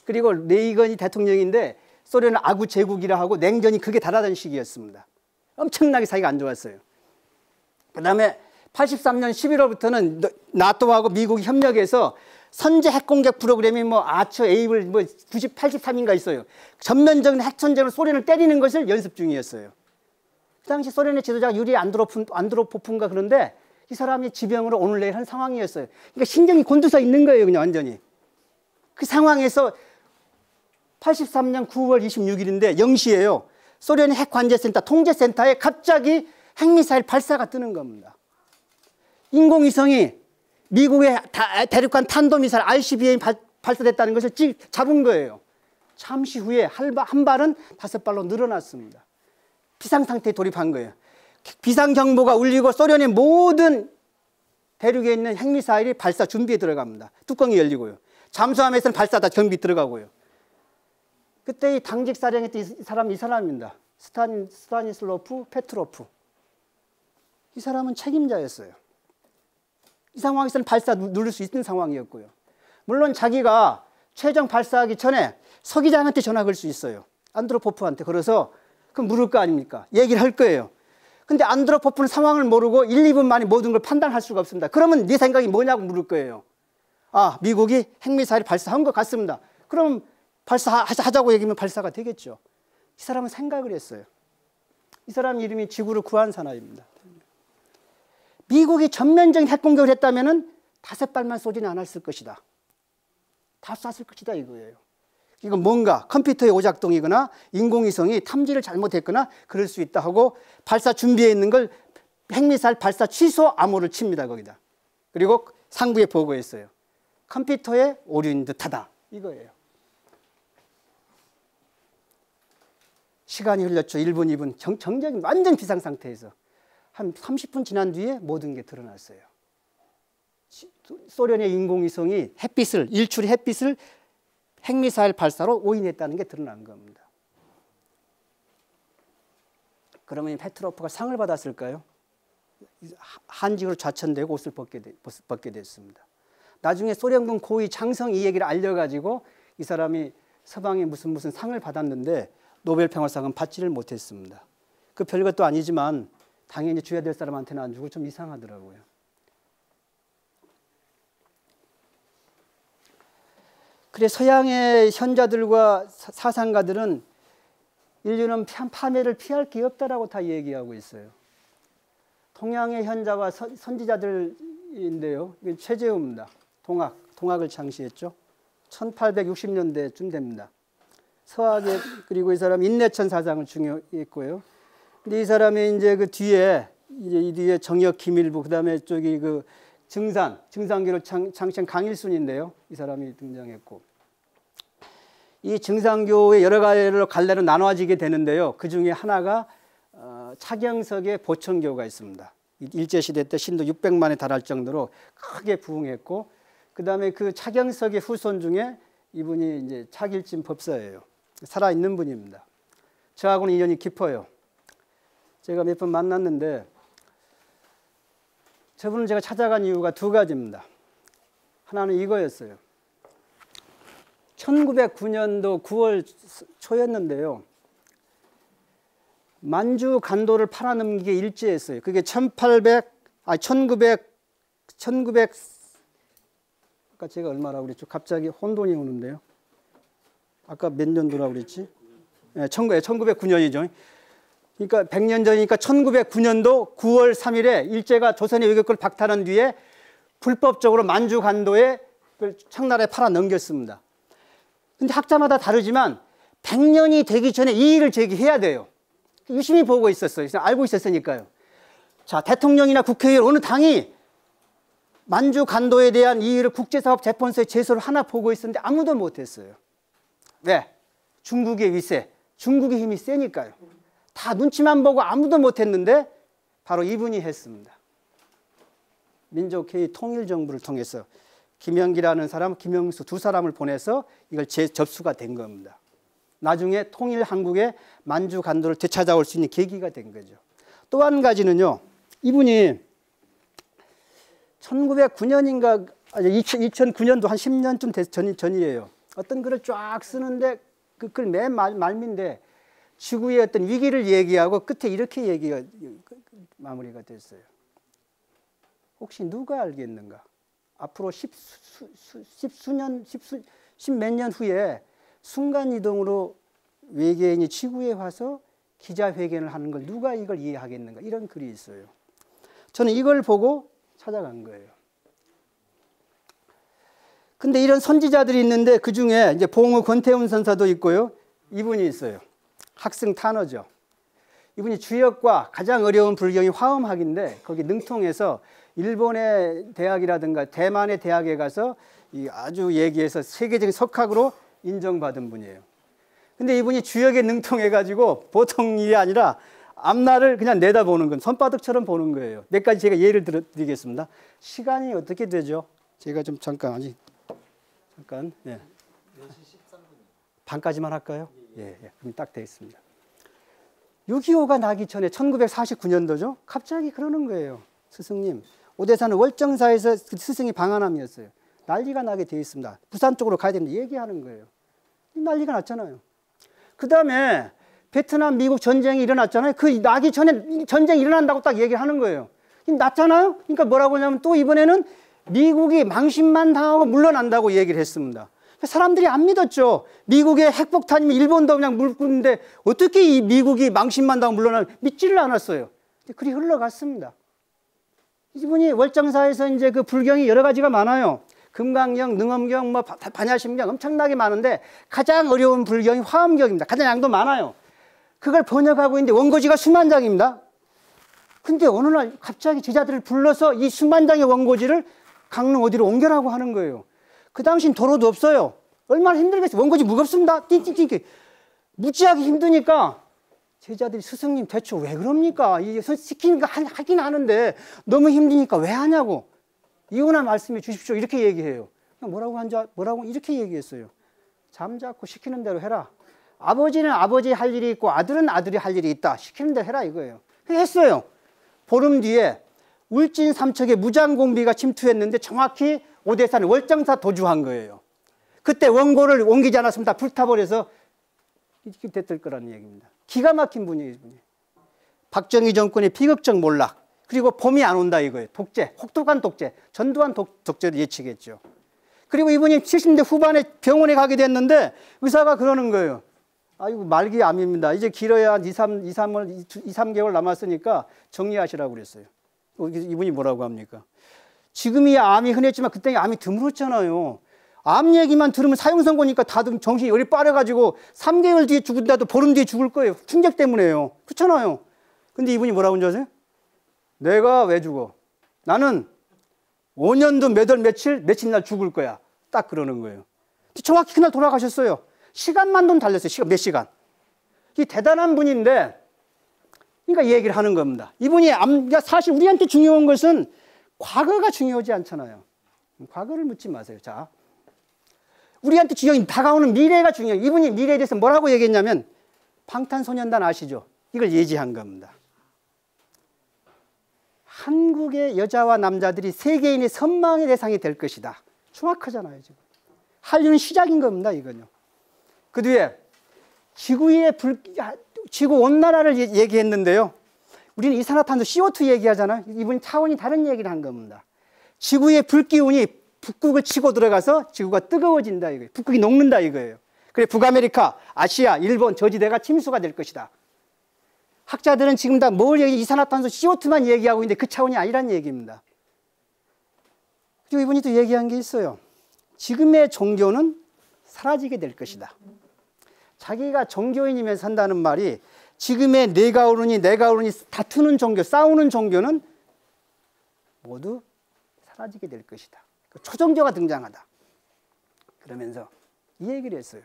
Speaker 1: 그리고 레이건이 대통령인데 소련은 아구 제국이라 하고 냉전이 극에 달하던 시기였습니다. 엄청나게 사이가 안 좋았어요. 그 다음에 83년 11월부터는 나토하고 미국이 협력해서 선제 핵공격 프로그램이 아처 에이블 90, 83인가 있어요. 전면적인 핵전쟁으로 소련을 때리는 것을 연습 중이었어요. 그 당시 소련의 지도자가 유리 안드로포프인가 그런데 이 사람이 지병으로 오늘 내일 한 상황이었어요. 그러니까 신경이 곤두서 있는 거예요, 그냥 완전히. 그 상황에서 83년 9월 26일인데 0시예요. 소련의 핵관제센터, 통제센터에 갑자기 핵미사일 발사가 뜨는 겁니다. 인공위성이 미국의 대륙간 탄도미사일 ICBM이 발사됐다는 것을 잡은 거예요. 잠시 후에 한 발은 5발로 늘어났습니다. 비상상태에 돌입한 거예요. 비상경보가 울리고 소련의 모든 대륙에 있는 핵미사일이 발사 준비에 들어갑니다. 뚜껑이 열리고요. 잠수함에서는 발사 다 정비 들어가고요. 그때 이 당직 사령했던 이 사람입니다. 스타니슬로프 페트로프. 이 사람은 책임자였어요. 이 상황에서는 발사 누를 수 있는 상황이었고요. 물론 자기가 최종 발사하기 전에 서 기장한테 전화 걸 수 있어요. 안드로포프한테 걸어서 그럼 물을 거 아닙니까? 얘기를 할 거예요. 근데 안드로포프는 상황을 모르고 1, 2분 만에 모든 걸 판단할 수가 없습니다. 그러면 네 생각이 뭐냐고 물을 거예요. 미국이 핵미사일 발사한 것 같습니다. 그럼 발사하자고 얘기하면 발사가 되겠죠. 이 사람은 생각을 했어요. 이 사람 이름이 지구를 구한 사나이입니다. 미국이 전면적인 핵공격을 했다면 5발만 쏘지는 않았을 것이다. 다 쐈을 것이다 이거예요. 이건 뭔가 컴퓨터의 오작동이거나 인공위성이 탐지를 잘못했거나 그럴 수 있다 하고 발사 준비해 있는 걸 핵미사일 발사 취소 암호를 칩니다 거기다. 그리고 상부에 보고했어요. 컴퓨터의 오류인 듯하다 이거예요. 시간이 흘렸죠. 1분, 2분. 정적인 완전 비상 상태에서 한 30분 지난 뒤에 모든 게 드러났어요. 소련의 인공위성이 일출의 햇빛을 핵미사일 발사로 오인했다는 게 드러난 겁니다. 그러면 페트로프가 상을 받았을까요? 한직으로 좌천되고 옷을 벗게 됐습니다. 나중에 소련군 고위 장성 이 얘기를 알려가지고 이 사람이 서방에 무슨 상을 받았는데 노벨 평화상은 받지를 못했습니다. 그 별것도 아니지만 당연히 줘야 될 사람한테는 안 주고 좀 이상하더라고요. 그래 서양의 현자들과 사상가들은 인류는 파멸을 피할 게 없다라고 다 얘기하고 있어요. 동양의 현자와 선지자들인데요. 최재우입니다. 동학을 창시했죠. 1860년대쯤 됩니다. 서학의 그리고 이 사람 인내천 사상을 중요했고요. 근데 이 사람이 이제 그 뒤에 이 뒤에 정역 김일부 그다음에 저기 그 증산교를 창시한 강일순인데요. 이 사람이 등장했고 이 증산교의 여러 가지로 갈래로 나눠지게 되는데요. 그 중에 하나가 차경석의 보천교가 있습니다. 일제시대 때 신도 600만에 달할 정도로 크게 부흥했고 그다음에 그 차경석의 후손 중에 이분이 이제 차길진 법사예요. 살아있는 분입니다. 저하고는 인연이 깊어요. 제가 몇 번 만났는데 저분을 제가 찾아간 이유가 두 가지입니다. 하나는 이거였어요. 1909년도 9월 초였는데요. 만주 간도를 팔아넘기게 일제했어요. 그게 1900 아까 제가 얼마라고 그랬죠? 갑자기 혼돈이 오는데요. 아까 몇 년도라고 그랬지? 네, 1909년이죠. 그러니까 100년 전이니까 1909년도 9월 3일에 일제가 조선의 외교권을 박탈한 뒤에 불법적으로 만주 간도에 청나라에 팔아 넘겼습니다. 근데 학자마다 다르지만 100년이 되기 전에 이의를 제기해야 돼요. 유심히 보고 있었어요. 알고 있었으니까요. 자, 대통령이나 국회의원 어느 당이 만주 간도에 대한 이의를 국제사법재판소에 제소를 하나 보고 있었는데 아무도 못했어요. 왜? 중국의 위세, 중국의 힘이 세니까요. 다 눈치만 보고 아무도 못했는데 바로 이분이 했습니다. 민족회의 통일정부를 통해서 김영기라는 사람, 김영수 두 사람을 보내서 이걸 접수가 된 겁니다. 나중에 통일 한국의 만주 간도를 되찾아올 수 있는 계기가 된 거죠. 또 한 가지는요. 이분이 1909년인가 2009년도 한 10년쯤 전이에요. 어떤 글을 쫙 쓰는데 그 글 맨 말미인데 지구의 어떤 위기를 얘기하고 끝에 이렇게 얘기가 마무리가 됐어요. 혹시 누가 알겠는가? 앞으로 십몇 년 후에 순간이동으로 외계인이 지구에 와서 기자회견을 하는 걸 누가 이걸 이해하겠는가? 이런 글이 있어요. 저는 이걸 보고 찾아간 거예요. 근데 이런 선지자들이 있는데 그 중에 이제 봉우 권태훈 선사도 있고요. 이분이 있어요. 학승 탄어죠. 이분이 주역과 가장 어려운 불경이 화엄학인데 거기 능통해서 일본의 대학이라든가 대만의 대학에 가서 아주 얘기해서 세계적인 석학으로 인정받은 분이에요. 근데 이분이 주역에 능통해가지고 보통 일이 아니라 앞날을 그냥 내다보는 건 손바닥처럼 보는 거예요. 몇 가지 제가 예를 드리겠습니다. 시간이 어떻게 되죠? 제가 좀 잠깐 예. 4시 13분. 반까지만 할까요? 예. 그럼 딱 되겠습니다. 6.25가 나기 전에 1949년도죠. 갑자기 그러는 거예요. 스승님, 오대산은 월정사에서 그 스승이 방한함이었어요. 난리가 나게 되어 있습니다. 부산 쪽으로 가야 됩니다. 얘기하는 거예요. 난리가 났잖아요. 그 다음에 베트남, 미국 전쟁이 일어났잖아요. 그 나기 전에 전쟁이 일어난다고 딱 얘기를 하는 거예요. 났잖아요. 그러니까 뭐라고 하냐면 또 이번에는 미국이 망신만 당하고 물러난다고 얘기를 했습니다. 사람들이 안 믿었죠. 미국의 핵폭탄이면 일본도 그냥 물고는데 어떻게 이 미국이 망신만 당하고 물러나면 믿지를 않았어요. 그리 흘러갔습니다. 이분이 월정사에서 이제 그 불경이 여러 가지가 많아요. 금강경, 능엄경, 반야심경 엄청나게 많은데 가장 어려운 불경이 화엄경입니다. 가장 양도 많아요. 그걸 번역하고 있는데 원고지가 수만 장입니다. 근데 어느 날 갑자기 제자들을 불러서 이 수만 장의 원고지를 강릉 어디로 옮겨라고 하는 거예요. 그 당시엔 도로도 없어요. 얼마나 힘들겠어요. 원고지 무겁습니다. 띵띵띵. 무지하게 힘드니까 제자들이 스승님 대체 왜 그럽니까? 시키는 거 하긴 하는데 너무 힘드니까 왜 하냐고. 이거나 말씀해 주십시오. 이렇게 얘기해요. 뭐라고 이렇게 얘기했어요. 잠자코 시키는 대로 해라. 아버지는 아버지 할 일이 있고 아들은 아들이 할 일이 있다. 시키는 대로 해라 이거예요. 했어요. 보름 뒤에 울진 삼척에 무장공비가 침투했는데 정확히 오대산 월정사 도주한 거예요. 그때 원고를 옮기지 않았으면 다 불타버려서 이렇게 됐을 거라는 얘기입니다. 기가 막힌 분이에요. 이분이. 박정희 정권의 비극적 몰락 그리고 봄이 안 온다 이거예요. 독재, 혹독한 독재, 전두환 독재를 예측했죠. 그리고 이분이 70대 후반에 병원에 가게 됐는데 의사가 그러는 거예요. 아이고 말기 암입니다. 이제 길어야 한 2, 3개월 남았으니까 정리하시라고 그랬어요. 이분이 뭐라고 합니까? 지금이 암이 흔했지만 그때 암이 드물었잖아요. 암 얘기만 들으면 사형선고니까 다들 정신이 열이 빠져가지고 3개월 뒤에 죽은다도 보름 뒤에 죽을 거예요. 충격 때문에요. 그렇잖아요. 근데 이분이 뭐라고 하는지 아세요? 내가 왜 죽어? 나는 5년도 몇 월 며칠 날 죽을 거야. 딱 그러는 거예요. 정확히 그날 돌아가셨어요. 시간만 좀 달렸어요. 몇 시간. 이 대단한 분인데 그러니까 얘기를 하는 겁니다. 이분이 사실 우리한테 중요한 것은 과거가 중요하지 않잖아요. 과거를 묻지 마세요. 자, 우리한테 중요한 다가오는 미래가 중요해요. 이분이 미래에 대해서 뭐라고 얘기했냐면 방탄소년단 아시죠? 이걸 예지한 겁니다. 한국의 여자와 남자들이 세계인의 선망의 대상이 될 것이다. 정확하잖아요. 지금. 한류는 시작인 겁니다. 이건요. 그 뒤에 지구의 지구 온난화를 얘기했는데요. 우리는 이산화탄소 CO2 얘기하잖아요. 이분이 차원이 다른 얘기를 한 겁니다. 지구의 불기운이 북극을 치고 들어가서 지구가 뜨거워진다 이거예요. 북극이 녹는다 이거예요. 그래 북아메리카, 아시아, 일본, 저지대가 침수가 될 것이다. 학자들은 지금 다 뭘 얘기, 이산화탄소 CO2만 얘기하고 있는데 그 차원이 아니란 얘기입니다. 그리고 이분이 또 얘기한 게 있어요. 지금의 종교는 사라지게 될 것이다. 자기가 종교인이면 산다는 말이 지금의 내가 옳으니 내가 옳으니 다투는 종교, 싸우는 종교는 모두 사라지게 될 것이다. 초종교가 등장하다. 그러면서 이 얘기를 했어요.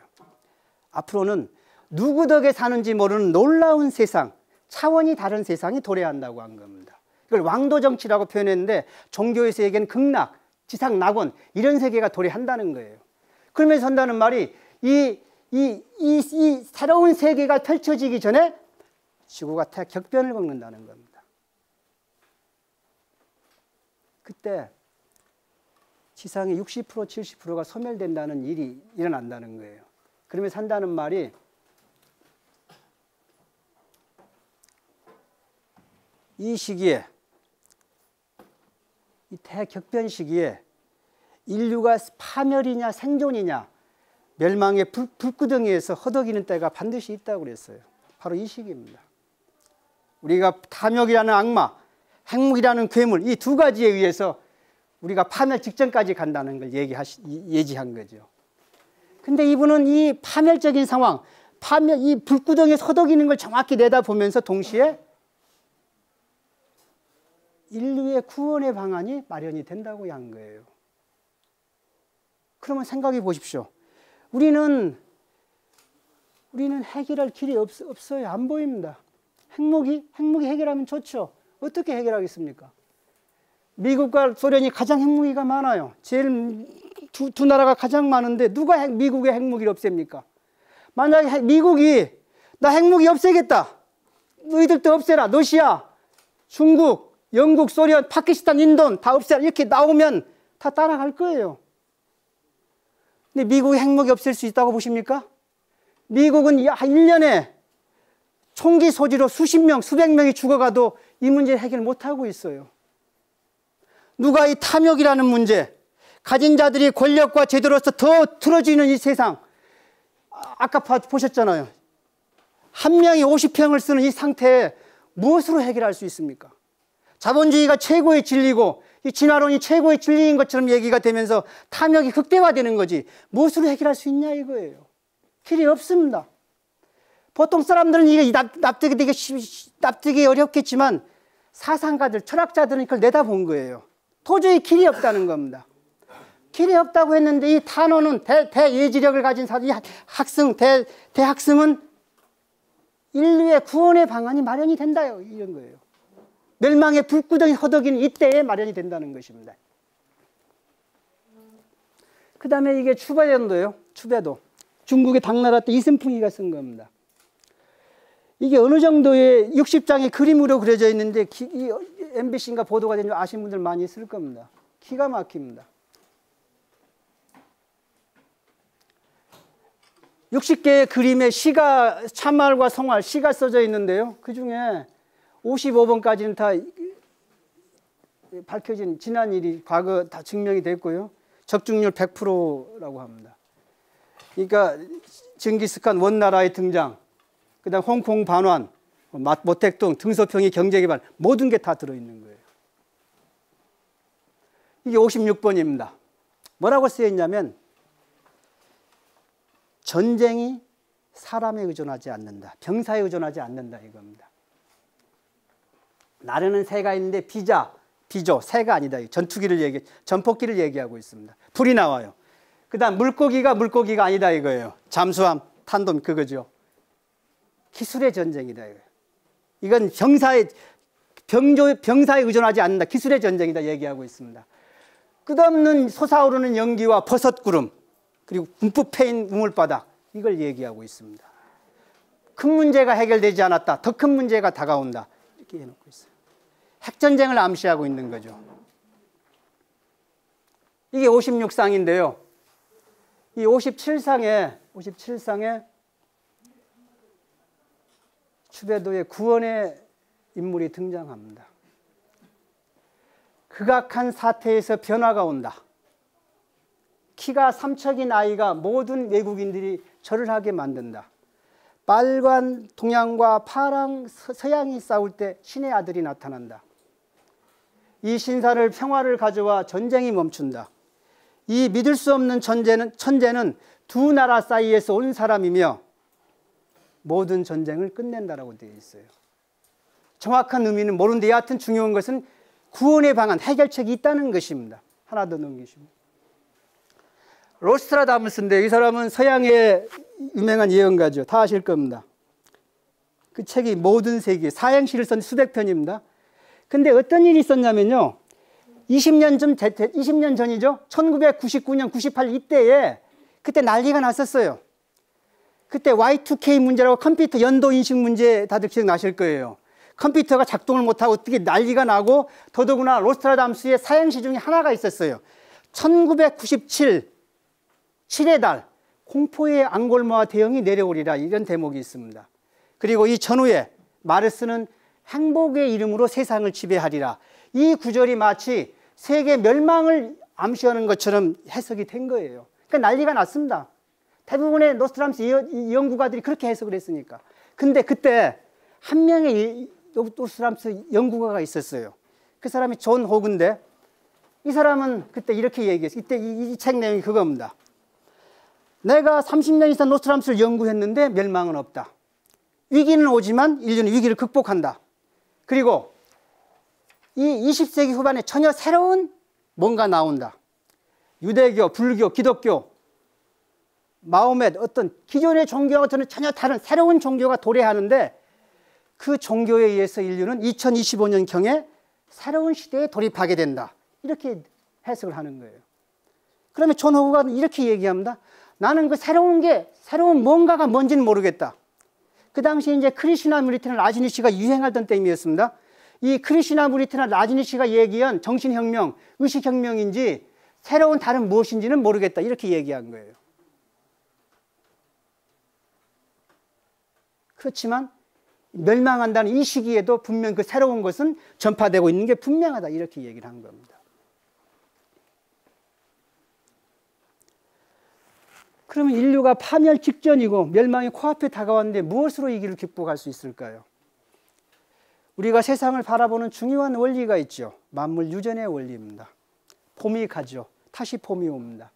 Speaker 1: 앞으로는 누구 덕에 사는지 모르는 놀라운 세상, 차원이 다른 세상이 도래한다고 한 겁니다. 이걸 왕도 정치라고 표현했는데 종교에서 얘기하는 극락, 지상 낙원 이런 세계가 도래한다는 거예요. 그러면서 한다는 말이 이 새로운 세계가 펼쳐지기 전에 지구가 격변을 겪는다는 겁니다. 그때 지상의 60%, 70%가 소멸된다는 일이 일어난다는 거예요. 그러면서 한다는 말이 이 시기에, 이 대격변 시기에 인류가 파멸이냐 생존이냐 멸망의 불구덩이에서 허덕이는 때가 반드시 있다고 그랬어요. 바로 이 시기입니다. 우리가 탐욕이라는 악마, 핵무기라는 괴물 이 두 가지에 의해서 우리가 파멸 직전까지 간다는 걸 예지한 거죠. 근데 이분은 이 파멸적인 상황, 이 불구덩이에 허덕이는 걸 정확히 내다보면서 동시에 인류의 구원의 방안이 마련이 된다고 한 거예요. 그러면 생각해 보십시오. 우리는 해결할 길이 없어요. 안 보입니다. 핵무기 해결하면 좋죠. 어떻게 해결하겠습니까? 미국과 소련이 가장 핵무기가 많아요. 제일 두 나라가 가장 많은데 누가 미국의 핵무기를 없앱니까? 만약에 미국이 나 핵무기 없애겠다. 너희들도 없애라. 러시아, 중국, 영국, 소련, 파키스탄, 인도 다 없애라. 이렇게 나오면 다 따라갈 거예요. 근데 미국이 핵무기 없앨 수 있다고 보십니까? 미국은 1년에 총기 소지로 수십 명, 수백 명이 죽어가도 이 문제 해결 못하고 있어요. 누가 이 탐욕이라는 문제, 가진 자들이 권력과 제도로서 더 틀어지는 이 세상, 아까 보셨잖아요. 한 명이 50평을 쓰는 이 상태에 무엇으로 해결할 수 있습니까? 자본주의가 최고의 진리고 이 진화론이 최고의 진리인 것처럼 얘기가 되면서 탐욕이 극대화되는 거지 무엇으로 해결할 수 있냐 이거예요. 길이 없습니다. 보통 사람들은 이게 납득이 어렵겠지만 사상가들, 철학자들은 그걸 내다본 거예요. 도저히 길이 없다는 겁니다. 길이 없다고 했는데 이 탄원은 대예지력을 가진 이 대학승은 인류의 구원의 방안이 마련이 된다요. 이런 거예요. 멸망의 불구덩이 허덕이는 이때에 마련이 된다는 것입니다. 그 다음에 이게 추배도예요. 추배도. 중국의 당나라 때 이승풍이가 쓴 겁니다. 이게 어느 정도의 60장의 그림으로 그려져 있는데 이 MBC인가 보도가 된 줄 아시는 분들 많이 있을 겁니다. 기가 막힙니다. 60개의 그림에 시가 참말과 성활 시가 써져 있는데요. 그중에 55번까지는 다 밝혀진 지난 일이 과거 다 증명이 됐고요. 적중률 100%라고 합니다. 그러니까 징기스칸 원나라의 등장, 그다음 홍콩 반환, 모택동, 등소평이 경제개발 모든 게 다 들어있는 거예요. 이게 56번입니다. 뭐라고 쓰여있냐면 전쟁이 사람에 의존하지 않는다. 병사에 의존하지 않는다 이겁니다. 나르는 새가 있는데 비조, 새가 아니다. 전폭기를 얘기하고 있습니다. 불이 나와요. 그 다음 물고기가 아니다 이거예요. 잠수함, 탄도 그거죠. 기술의 전쟁이다 이거예요. 이건 병사에 의존하지 않는다. 기술의 전쟁이다 얘기하고 있습니다. 끝없는 솟아오르는 연기와 버섯구름 그리고 움푹 패인 우물바닥 이걸 얘기하고 있습니다. 큰 문제가 해결되지 않았다. 더 큰 문제가 다가온다. 이렇게 해놓고 있어요. 핵전쟁을 암시하고 있는 거죠. 이게 56상인데요. 이 57상에 추배도의 구원의 인물이 등장합니다. 극악한 사태에서 변화가 온다. 키가 3척인 아이가 모든 외국인들이 절을 하게 만든다. 빨간 동양과 파랑 서양이 싸울 때 신의 아들이 나타난다. 이 신사를 평화를 가져와 전쟁이 멈춘다. 이 믿을 수 없는 천재는 두 나라 사이에서 온 사람이며 모든 전쟁을 끝낸다라고 되어 있어요. 정확한 의미는 모르는데 여하튼 중요한 것은 구원의 방안, 해결책이 있다는 것입니다. 하나 더 넘기시면. 노스트라다무스인데 이 사람은 서양의 유명한 예언가죠. 다 아실 겁니다. 그 책이 모든 세계, 사행시를 쓴 수백 편입니다. 근데 어떤 일이 있었냐면요. 20년 전이죠. 1999년, 98 이때에 그때 난리가 났었어요. 그때 Y2K 문제라고 컴퓨터 연도 인식 문제 다들 기억나실 거예요. 컴퓨터가 작동을 못하고 어떻게 난리가 나고 더더구나 노스트라다무스의 사행시 중에 하나가 있었어요. 1997, 7의 달, 공포의 앙골모아 대형이 내려오리라 이런 대목이 있습니다. 그리고 이 전후에 마르스는 행복의 이름으로 세상을 지배하리라. 이 구절이 마치 세계 멸망을 암시하는 것처럼 해석이 된 거예요. 그러니까 난리가 났습니다. 대부분의 노스트라다무스 연구가들이 그렇게 해석을 했으니까. 근데 그때 한 명의 노스트라다무스 연구가가 있었어요. 그 사람이 존 호그인데 이 사람은 그때 이렇게 얘기했어요. 이때 이 책 내용이 그겁니다. 내가 30년 이상 노스트라다무스를 연구했는데 멸망은 없다. 위기는 오지만 인류는 위기를 극복한다. 그리고 이 20세기 후반에 전혀 새로운 뭔가 나온다. 유대교, 불교, 기독교, 마호멧 어떤 기존의 종교와 전혀 다른 새로운 종교가 도래하는데 그 종교에 의해서 인류는 2025년경에 새로운 시대에 돌입하게 된다. 이렇게 해석을 하는 거예요. 그러면 존 호그가 이렇게 얘기합니다. 나는 그 새로운 뭔가가 뭔지는 모르겠다. 그 당시에 이제 크리슈나무르티나 라지니시가 유행하던 때이었습니다. 이 크리슈나무르티나 라지니시가 얘기한 정신혁명, 의식혁명인지 새로운 다른 무엇인지는 모르겠다. 이렇게 얘기한 거예요. 그렇지만 멸망한다는 이 시기에도 분명 그 새로운 것은 전파되고 있는 게 분명하다. 이렇게 얘기를 한 겁니다. 그러면 인류가 파멸 직전이고 멸망이 코앞에 다가왔는데 무엇으로 이 길을 극복할 수 있을까요? 우리가 세상을 바라보는 중요한 원리가 있죠. 만물 유전의 원리입니다. 봄이 가죠. 다시 봄이 옵니다.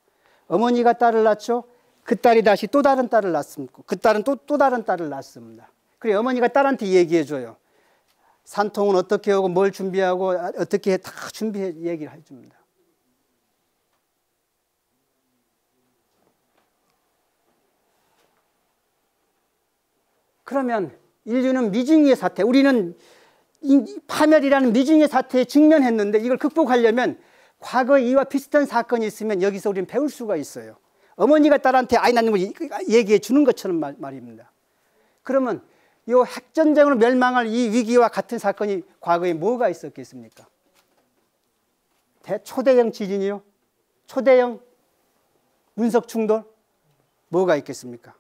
Speaker 1: 어머니가 딸을 낳죠. 그 딸이 다시 또 다른 딸을 낳습니다. 그 딸은 또 다른 딸을 낳습니다. 그래 어머니가 딸한테 얘기해 줘요. 산통은 어떻게 하고 뭘 준비하고 어떻게 다 준비해 얘기를 해줍니다. 그러면 인류는 미증의 사태, 우리는 이 파멸이라는 미증의 사태에 직면했는데 이걸 극복하려면 과거 이와 비슷한 사건이 있으면 여기서 우리는 배울 수가 있어요. 어머니가 딸한테 아이 낳는 걸 얘기해 주는 것처럼 말입니다. 그러면 이 핵전쟁으로 멸망할 이 위기와 같은 사건이 과거에 뭐가 있었겠습니까? 초대형 지진이요? 초대형 운석 충돌? 뭐가 있겠습니까?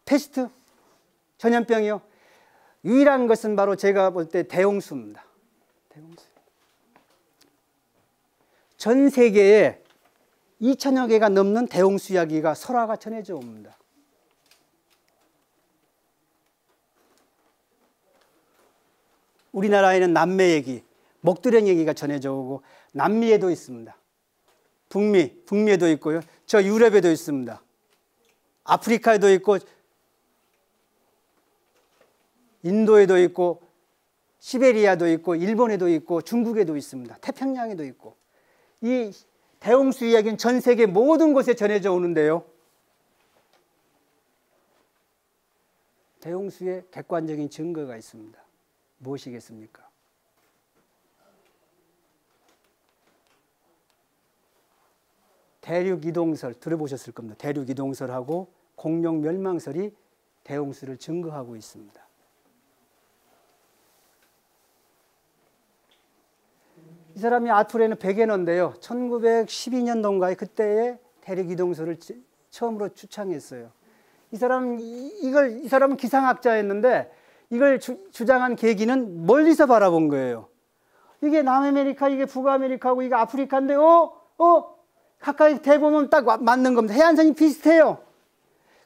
Speaker 1: 패스트? 전염병이요? 유일한 것은 바로 제가 볼 때 대홍수입니다. 대홍수. 전 세계에 2천여 개가 넘는 대홍수 이야기가 설화가 전해져 옵니다. 우리나라에는 남매 얘기, 먹두령 얘기가 전해져 오고 남미에도 있습니다. 북미에도 있고요. 저 유럽에도 있습니다. 아프리카에도 있고 인도에도 있고 시베리아도 있고 일본에도 있고 중국에도 있습니다. 태평양에도 있고 이 대홍수 이야기는 전 세계 모든 곳에 전해져 오는데요. 대홍수의 객관적인 증거가 있습니다. 무엇이겠습니까? 대륙이동설 들어보셨을 겁니다. 대륙이동설하고 공룡멸망설이 대홍수를 증거하고 있습니다. 이 사람이 아투레는 베게너인데요. 1912년도인가에 그때의 대륙이동설을 처음으로 추창했어요. 이 사람은 기상학자였는데 이걸 주장한 계기는 멀리서 바라본 거예요. 이게 남아메리카, 이게 북아메리카고 이게 아프리카인데 가까이 대보면 딱 맞는 겁니다. 해안선이 비슷해요.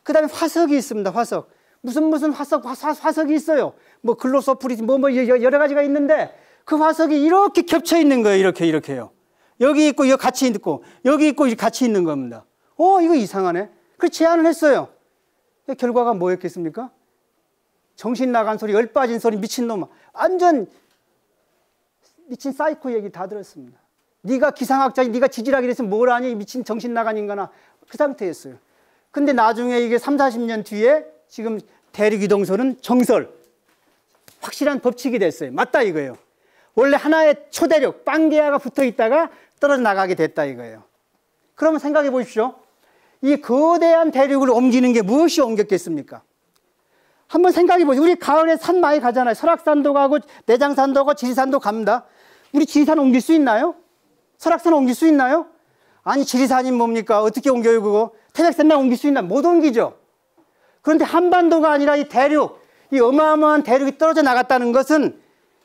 Speaker 1: 그 다음에 화석이 있습니다. 화석. 무슨 화석이 있어요. 뭐 글로소프리스 뭐 여러 가지가 있는데 그 화석이 이렇게 겹쳐 있는 거예요. 이렇게요. 여기 있고 여기 같이 있고 여기 있고 같이 있는 겁니다. 이거 이상하네. 그래서 제안을 했어요. 결과가 뭐였겠습니까? 정신 나간 소리, 열 빠진 소리, 미친놈아. 완전 미친 사이코 얘기 다 들었습니다. 네가 기상학자니, 네가 지질학이 됐으면 뭘 아니? 미친 정신 나간 인간아. 그 상태였어요. 근데 나중에 이게 30-40년 뒤에 지금 대륙이동설은 정설, 확실한 법칙이 됐어요. 맞다 이거예요. 원래 하나의 초대륙, 빵게아가 붙어 있다가 떨어져 나가게 됐다 이거예요. 그러면 생각해 보십시오. 이 거대한 대륙을 옮기는 게 무엇이 옮겼겠습니까? 한번 생각해 보세요. 우리 가을에 산 많이 가잖아요. 설악산도 가고 내장산도 가고 지리산도 갑니다. 우리 지리산 옮길 수 있나요? 설악산 옮길 수 있나요? 아니 지리산이 뭡니까? 어떻게 옮겨요 그거? 태백산만 옮길 수 있나? 못 옮기죠. 그런데 한반도가 아니라 이 대륙, 이 어마어마한 대륙이 떨어져 나갔다는 것은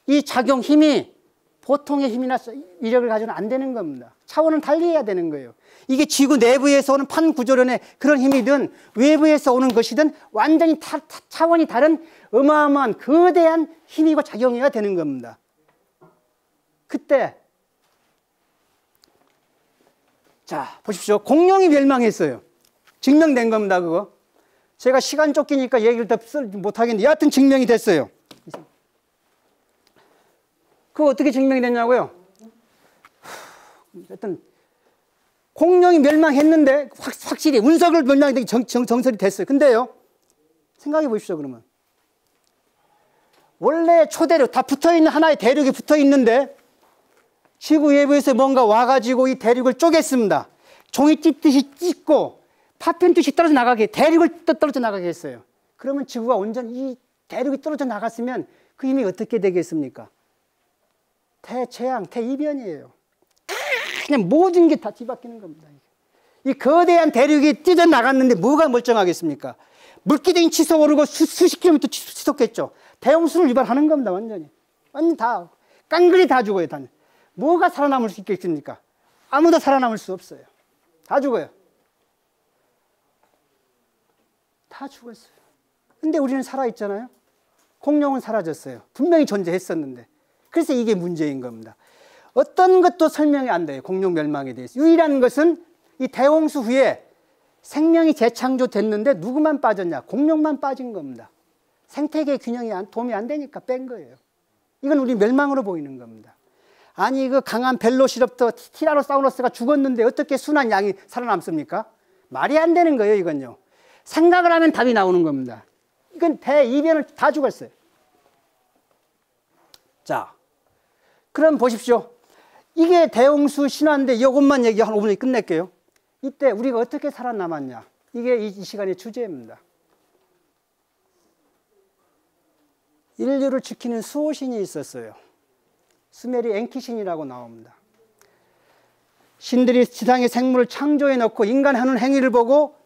Speaker 1: 이 작용 힘이 보통의 힘이나 위력을 가지고는 안 되는 겁니다. 차원은 달리해야 되는 거예요. 이게 지구 내부에서 오는 판구조론의 그런 힘이든 외부에서 오는 것이든 완전히 차원이 다른 어마어마한 거대한 힘이고 작용해야 되는 겁니다. 그때 자 보십시오. 공룡이 멸망했어요. 증명된 겁니다. 그거 제가 시간 쫓기니까 얘기를 더 못하겠는데 여하튼 증명이 됐어요. 그거 어떻게 증명이 됐냐고요? 하여튼 공룡이 멸망했는데 확실히 운석을 멸망했는데 정설이 됐어요. 근데요 생각해 보십시오. 그러면 원래 초대륙 다 붙어있는 하나의 대륙이 붙어있는데 지구 외부에서 뭔가 와가지고 이 대륙을 쪼갰습니다. 종이 찢듯이 찢고 파편 듯이 떨어져 나가게 대륙을 떨어져 나가게 했어요. 그러면 지구가 온전히 이 대륙이 떨어져 나갔으면 그 힘이 어떻게 되겠습니까? 대재앙, 대이변이에요. 그냥 모든 게 다 뒤바뀌는 겁니다. 이 거대한 대륙이 찢어 나갔는데 뭐가 멀쩡하겠습니까? 물기둥이 치솟오르고 수십 킬로미터 치솟겠죠. 대홍수를 유발하는 겁니다. 완전히 다 깡그리 다 죽어요. 다. 뭐가 살아남을 수 있겠습니까? 아무도 살아남을 수 없어요. 다 죽어요. 다 죽었어요. 근데 우리는 살아있잖아요. 공룡은 사라졌어요. 분명히 존재했었는데. 그래서 이게 문제인 겁니다. 어떤 것도 설명이 안 돼요. 공룡 멸망에 대해서. 유일한 것은 이 대홍수 후에 생명이 재창조됐는데 누구만 빠졌냐? 공룡만 빠진 겁니다. 생태계 균형이 도움이 안 되니까 뺀 거예요. 이건 우리 멸망으로 보이는 겁니다. 아니 그 강한 벨로시럽터 티라노사우루스가 죽었는데 어떻게 순한 양이 살아남습니까? 말이 안 되는 거예요. 이건요. 생각을 하면 답이 나오는 겁니다. 이건 대이변을 다 죽었어요. 자, 그럼 보십시오. 이게 대홍수 신화인데 이것만 얘기하고 5분에 끝낼게요. 이때 우리가 어떻게 살아남았냐. 이게 이 시간의 주제입니다. 인류를 지키는 수호신이 있었어요. 수메리 엔키신이라고 나옵니다. 신들이 지상의 생물을 창조해 놓고 인간이 하는 행위를 보고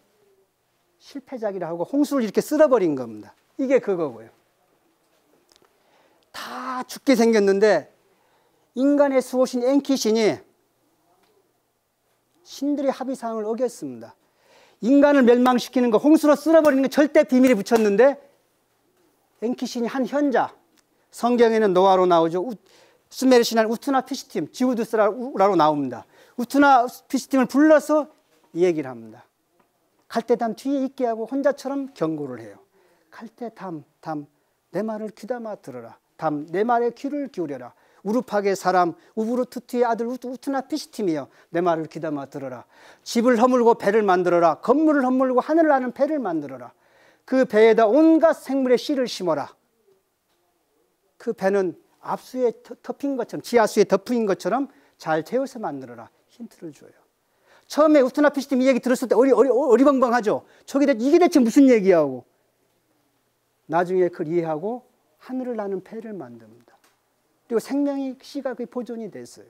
Speaker 1: 실패작이라 하고 홍수를 이렇게 쓸어버린 겁니다. 이게 그거고요. 다 죽게 생겼는데 인간의 수호신 엔키신이 신들의 합의사항을 어겼습니다. 인간을 멸망시키는 거, 홍수로 쓸어버리는 거 절대 비밀에 붙였는데 엔키신이 한 현자, 성경에는 노아로 나오죠. 수메르 신화 우투나피시팀, 지우두스라로 나옵니다. 우투나피시팀을 불러서 이 얘기를 합니다. 갈대담 뒤에 있게 하고 혼자처럼 경고를 해요. 갈대담, 내 말을 귀담아 들어라. 담, 내 말에 귀를 기울여라. 우르팍의 사람 우부르투트의 아들 우투나피시팀이여, 내 말을 귀담아 들어라. 집을 허물고 배를 만들어라. 건물을 허물고 하늘을 나는 배를 만들어라. 그 배에다 온갖 생물의 씨를 심어라. 그 배는 압수에 덮인 것처럼, 지하수에 덮인 것처럼 잘 재워서 만들어라. 힌트를 줘요. 처음에 우투나피시팀 이 얘기 들었을 때 어리벙벙하죠. 이게 대체 무슨 얘기하고. 나중에 그걸 이해하고 하늘을 나는 배를 만듭니다. 그리고 생명의 씨가 그게 보존이 됐어요.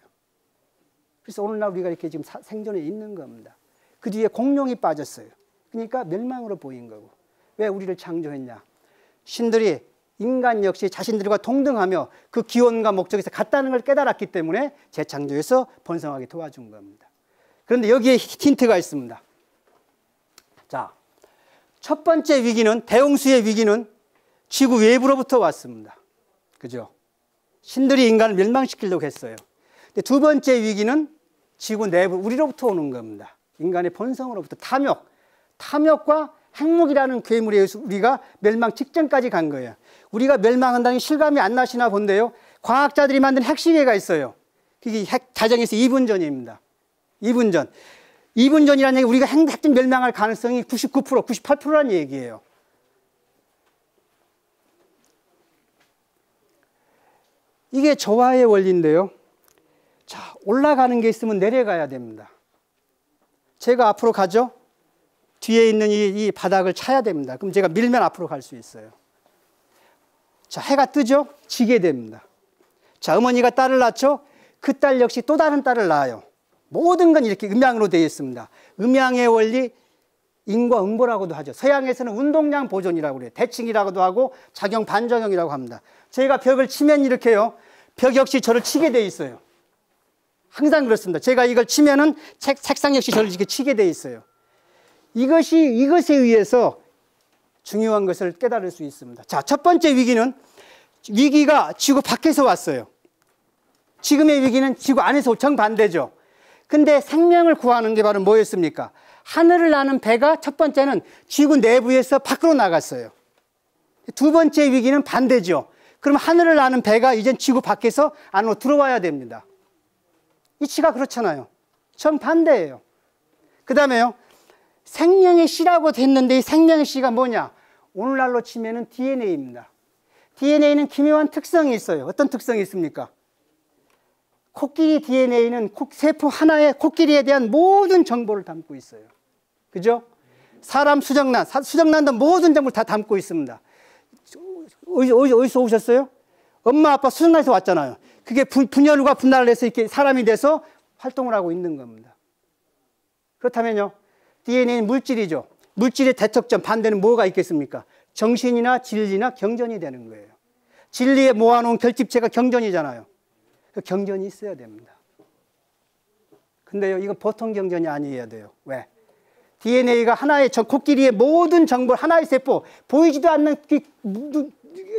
Speaker 1: 그래서 오늘날 우리가 이렇게 지금 생존에 있는 겁니다. 그 뒤에 공룡이 빠졌어요. 그러니까 멸망으로 보인 거고. 왜 우리를 창조했냐? 신들이 인간 역시 자신들과 동등하며 그 기원과 목적에서 같다는 걸 깨달았기 때문에 재창조해서 번성하게 도와준 겁니다. 그런데 여기에 힌트가 있습니다. 자, 첫 번째 위기는, 대홍수의 위기는 지구 외부로부터 왔습니다. 그죠? 신들이 인간을 멸망시키려고 했어요. 근데 두 번째 위기는 지구 내부, 우리로부터 오는 겁니다. 인간의 본성으로부터 탐욕과 행복이라는 괴물에 의해서 우리가 멸망 직전까지 간 거예요. 우리가 멸망한다는 게 실감이 안 나시나 본데요. 과학자들이 만든 핵시계가 있어요. 그게 자정에서 2분 전입니다. 2분 전. 2분 전이라는 얘기, 우리가 핵전 멸망할 가능성이 99%, 98%라는 얘기예요. 이게 조화의 원리인데요. 자, 올라가는 게 있으면 내려가야 됩니다. 제가 앞으로 가죠? 뒤에 있는 이 바닥을 차야 됩니다. 그럼 제가 밀면 앞으로 갈 수 있어요. 자, 해가 뜨죠? 지게 됩니다. 자, 어머니가 딸을 낳죠? 그 딸 역시 또 다른 딸을 낳아요. 모든 건 이렇게 음양으로 되어 있습니다. 음양의 원리, 인과응보라고도 하죠. 서양에서는 운동량 보존이라고 그래요. 대칭이라고도 하고 작용 반작용이라고 합니다. 저희가 벽을 치면 이렇게요. 벽 역시 저를 치게 돼 있어요. 항상 그렇습니다. 제가 이걸 치면은 책상 역시 저를 이렇게 치게 돼 있어요. 이것에 의해서 중요한 것을 깨달을 수 있습니다. 자, 첫 번째 위기가 지구 밖에서 왔어요. 지금의 위기는 지구 안에서 정반대죠. 근데 생명을 구하는 게 바로 뭐였습니까? 하늘을 나는 배가 첫 번째는 지구 내부에서 밖으로 나갔어요. 두 번째 위기는 반대죠. 그럼 하늘을 나는 배가 이젠 지구 밖에서 안으로 들어와야 됩니다. 이치가 그렇잖아요. 정반대예요. 그 다음에요. 생명의 씨라고 됐는데 이 생명의 씨가 뭐냐? 오늘날로 치면은 DNA입니다. DNA는 기묘한 특성이 있어요. 어떤 특성이 있습니까? 코끼리 DNA는 세포 하나에 코끼리에 대한 모든 정보를 담고 있어요. 그죠? 사람 수정란도 모든 정보를 다 담고 있습니다. 어디서 오셨어요? 엄마, 아빠 수정란에서 왔잖아요. 그게 분열과 분할을 해서 이렇게 사람이 돼서 활동을 하고 있는 겁니다. 그렇다면요, DNA는 물질이죠. 물질의 대척점, 반대는 뭐가 있겠습니까? 정신이나 진리나 경전이 되는 거예요. 진리에 모아놓은 결집체가 경전이잖아요. 그 경전이 있어야 됩니다. 근데요, 이건 보통 경전이 아니어야 돼요. 왜? DNA가 하나의 코끼리의 모든 정보를 하나의 세포, 보이지도 않는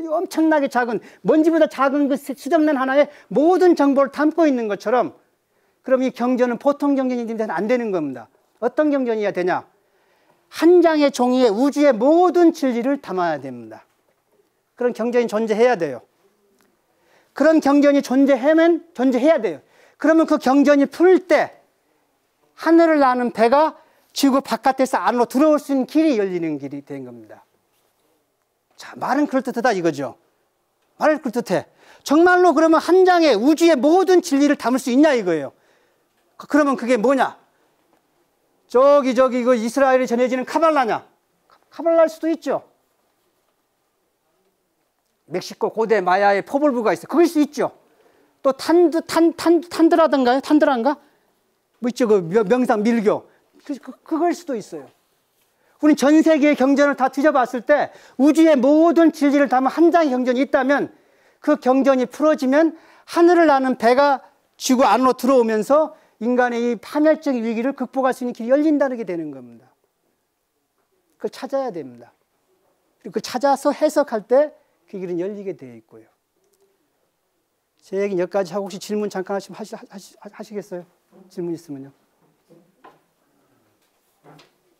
Speaker 1: 엄청나게 작은, 먼지보다 작은 그 수정란 하나에 모든 정보를 담고 있는 것처럼, 그럼 이 경전은 보통 경전이 안 되는 겁니다. 어떤 경전이어야 되냐? 한 장의 종이에 우주의 모든 진리를 담아야 됩니다. 그런 경전이 존재해야 돼요. 그런 경전이 존재해야 돼요. 그러면 그 경전이 풀 때 하늘을 나는 배가 지구 바깥에서 안으로 들어올 수 있는 길이 열리는 길이 된 겁니다. 자, 말은 그럴듯하다 이거죠. 말은 그럴듯해. 정말로 그러면 한 장에 우주의 모든 진리를 담을 수 있냐 이거예요. 그러면 그게 뭐냐? 저기 그 이스라엘에 전해지는 카발라냐? 카발라일 수도 있죠. 멕시코 고대 마야의 포볼부가 있어요. 그럴 수 있죠. 또 탄드라던가요? 탄드라인가? 뭐 있죠. 그 명상 밀교. 그걸 수도 있어요. 우리 전 세계의 경전을 다 뒤져봤을 때 우주의 모든 진리를 담은 한 장의 경전이 있다면 그 경전이 풀어지면 하늘을 나는 배가 지구 안으로 들어오면서 인간의 이 파멸적인 위기를 극복할 수 있는 길이 열린다는 게 되는 겁니다. 그걸 찾아야 됩니다. 그리고 그걸 찾아서 해석할 때 그 길은 열리게 되어 있고요. 제 얘기는 여기까지 하고 혹시 질문 잠깐 하시겠어요? 질문 있으면요.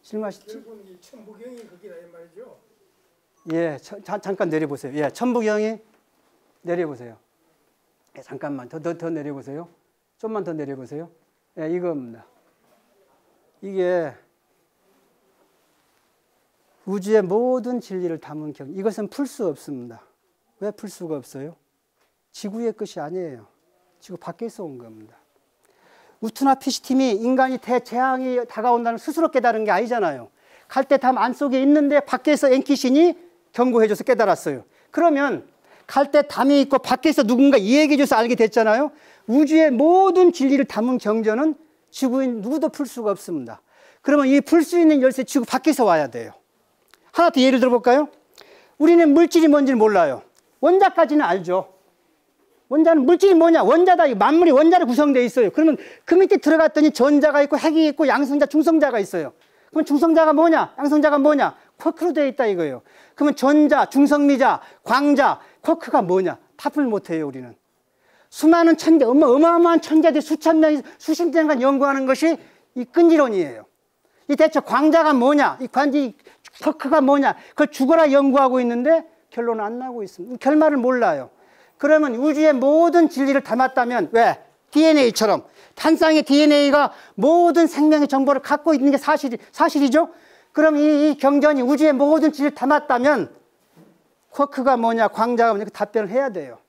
Speaker 1: 질문하시죠.
Speaker 2: 천부경이 거기라 이 말이죠.
Speaker 1: 예, 잠깐 내려보세요. 예, 천부경이 내려보세요. 예, 잠깐만 더 내려보세요. 좀만 더 내려보세요. 예, 이겁니다. 이게 우주의 모든 진리를 담은 경, 이것은 풀 수 없습니다. 왜 풀 수가 없어요? 지구의 것이 아니에요. 지구 밖에서 온 겁니다. 우투나 피시팀이 인간이 대재앙이 다가온다는 스스로 깨달은 게 아니잖아요. 갈대담 안속에 있는데 밖에서 엔키신이 경고해줘서 깨달았어요. 그러면 갈대담이 있고 밖에서 누군가 이야기해줘서 알게 됐잖아요. 우주의 모든 진리를 담은 경전은 지구인 누구도 풀 수가 없습니다. 그러면 이 풀 수 있는 열쇠 지구 밖에서 와야 돼요. 하나 더 예를 들어볼까요? 우리는 물질이 뭔지를 몰라요. 원자까지는 알죠. 원자는 물질이 뭐냐? 원자다. 만물이 원자로 구성되어 있어요. 그러면 그 밑에 들어갔더니 전자가 있고 핵이 있고 양성자, 중성자가 있어요. 그럼 중성자가 뭐냐? 양성자가 뭐냐? 쿼크로 되어 있다 이거예요. 그러면 전자, 중성미자, 광자, 쿼크가 뭐냐? 답을 못해요 우리는. 수많은 천재, 어마어마한 천재들이 수천 명, 수십 년간 연구하는 것이 이 끈기론이에요. 이 대체 광자가 뭐냐? 이 쿼크가 뭐냐? 그걸 죽어라 연구하고 있는데 결론은 안 나고 있습니다. 결말을 몰라요. 그러면 우주의 모든 진리를 담았다면 왜? DNA처럼 한 쌍의 DNA가 모든 생명의 정보를 갖고 있는 게 사실이죠? 그럼 이 경전이 우주의 모든 진리를 담았다면 쿼크가 뭐냐, 광자가 뭐냐, 그 답변을 해야 돼요.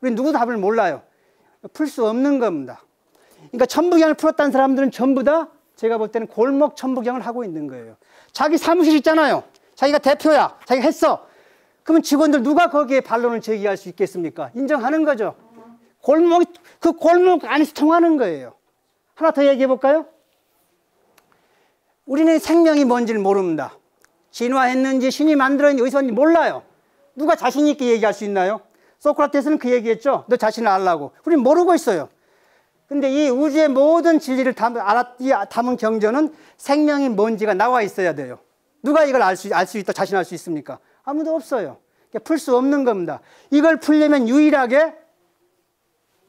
Speaker 1: 우리 누구도 답을 몰라요. 풀 수 없는 겁니다. 그러니까 천부경을 풀었다는 사람들은 전부 다 제가 볼 때는 골목 천부경을 하고 있는 거예요. 자기 사무실 있잖아요. 자기가 대표야. 자기가 했어. 그러면 직원들 누가 거기에 반론을 제기할 수 있겠습니까? 인정하는 거죠. 그 골목 안에서 통하는 거예요. 하나 더 얘기해 볼까요? 우리는 생명이 뭔지를 모릅니다. 진화했는지 신이 만들었는지 어디서 왔는지 몰라요. 누가 자신 있게 얘기할 수 있나요? 소크라테스는 그 얘기했죠. 너 자신을 알라고. 우리는 모르고 있어요. 근데 이 우주의 모든 진리를 담은 경전은 생명이 뭔지가 나와 있어야 돼요. 누가 이걸 알 수 있다, 자신할 수 있습니까? 아무도 없어요. 풀 수 없는 겁니다. 이걸 풀려면 유일하게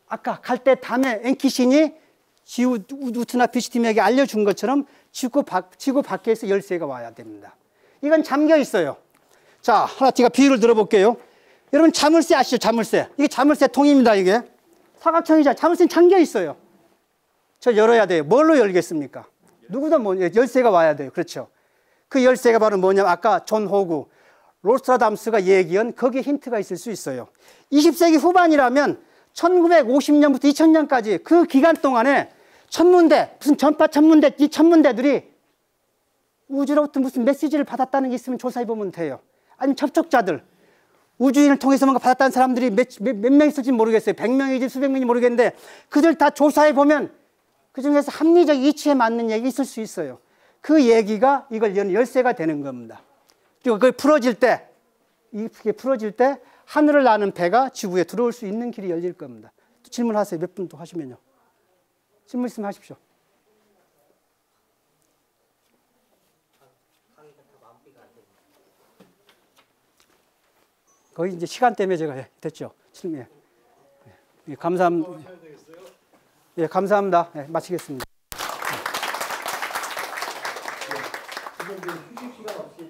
Speaker 1: 아까 갈대 담에 엔키신이 지우트나 비스팀에게 알려준 것처럼 지구 밖에서 열쇠가 와야 됩니다. 이건 잠겨 있어요. 자, 하나 제가 비유를 들어볼게요. 여러분 자물쇠 아시죠? 자물쇠. 이게 자물쇠 통입니다. 이게 사각형이잖아요. 자물쇠는 잠겨 있어요. 저 열어야 돼요. 뭘로 열겠습니까? 누구도 뭐 열쇠가 와야 돼요. 그렇죠? 그 열쇠가 바로 뭐냐면 아까 존 호구, 로스트라담스가 얘기한 거기에 힌트가 있을 수 있어요. 20세기 후반이라면 1950년부터 2000년까지 그 기간 동안에 천문대, 무슨 전파 천문대, 이 천문대들이 우주로부터 무슨 메시지를 받았다는 게 있으면 조사해보면 돼요. 아니면 접촉자들, 우주인을 통해서 뭔가 받았다는 사람들이 몇 명 있을지 모르겠어요. 100명이지 수백 명인지 모르겠는데 그들 다 조사해보면 그 중에서 합리적 이치에 맞는 얘기 있을 수 있어요. 그 얘기가 이걸 여는 열쇠가 되는 겁니다. 그리고 그게 풀어질 때, 이게 풀어질 때 하늘을 나는 배가 지구에 들어올 수 있는 길이 열릴 겁니다. 또 질문하세요. 몇 분 또 하시면요. 질문 있으면 하십시오. 거의 이제 시간 때문에 제가 됐죠. 질문. 예, 감사합니다. 예, 감사합니다. 예, 마치겠습니다.
Speaker 2: 지금 휴식 시간 없이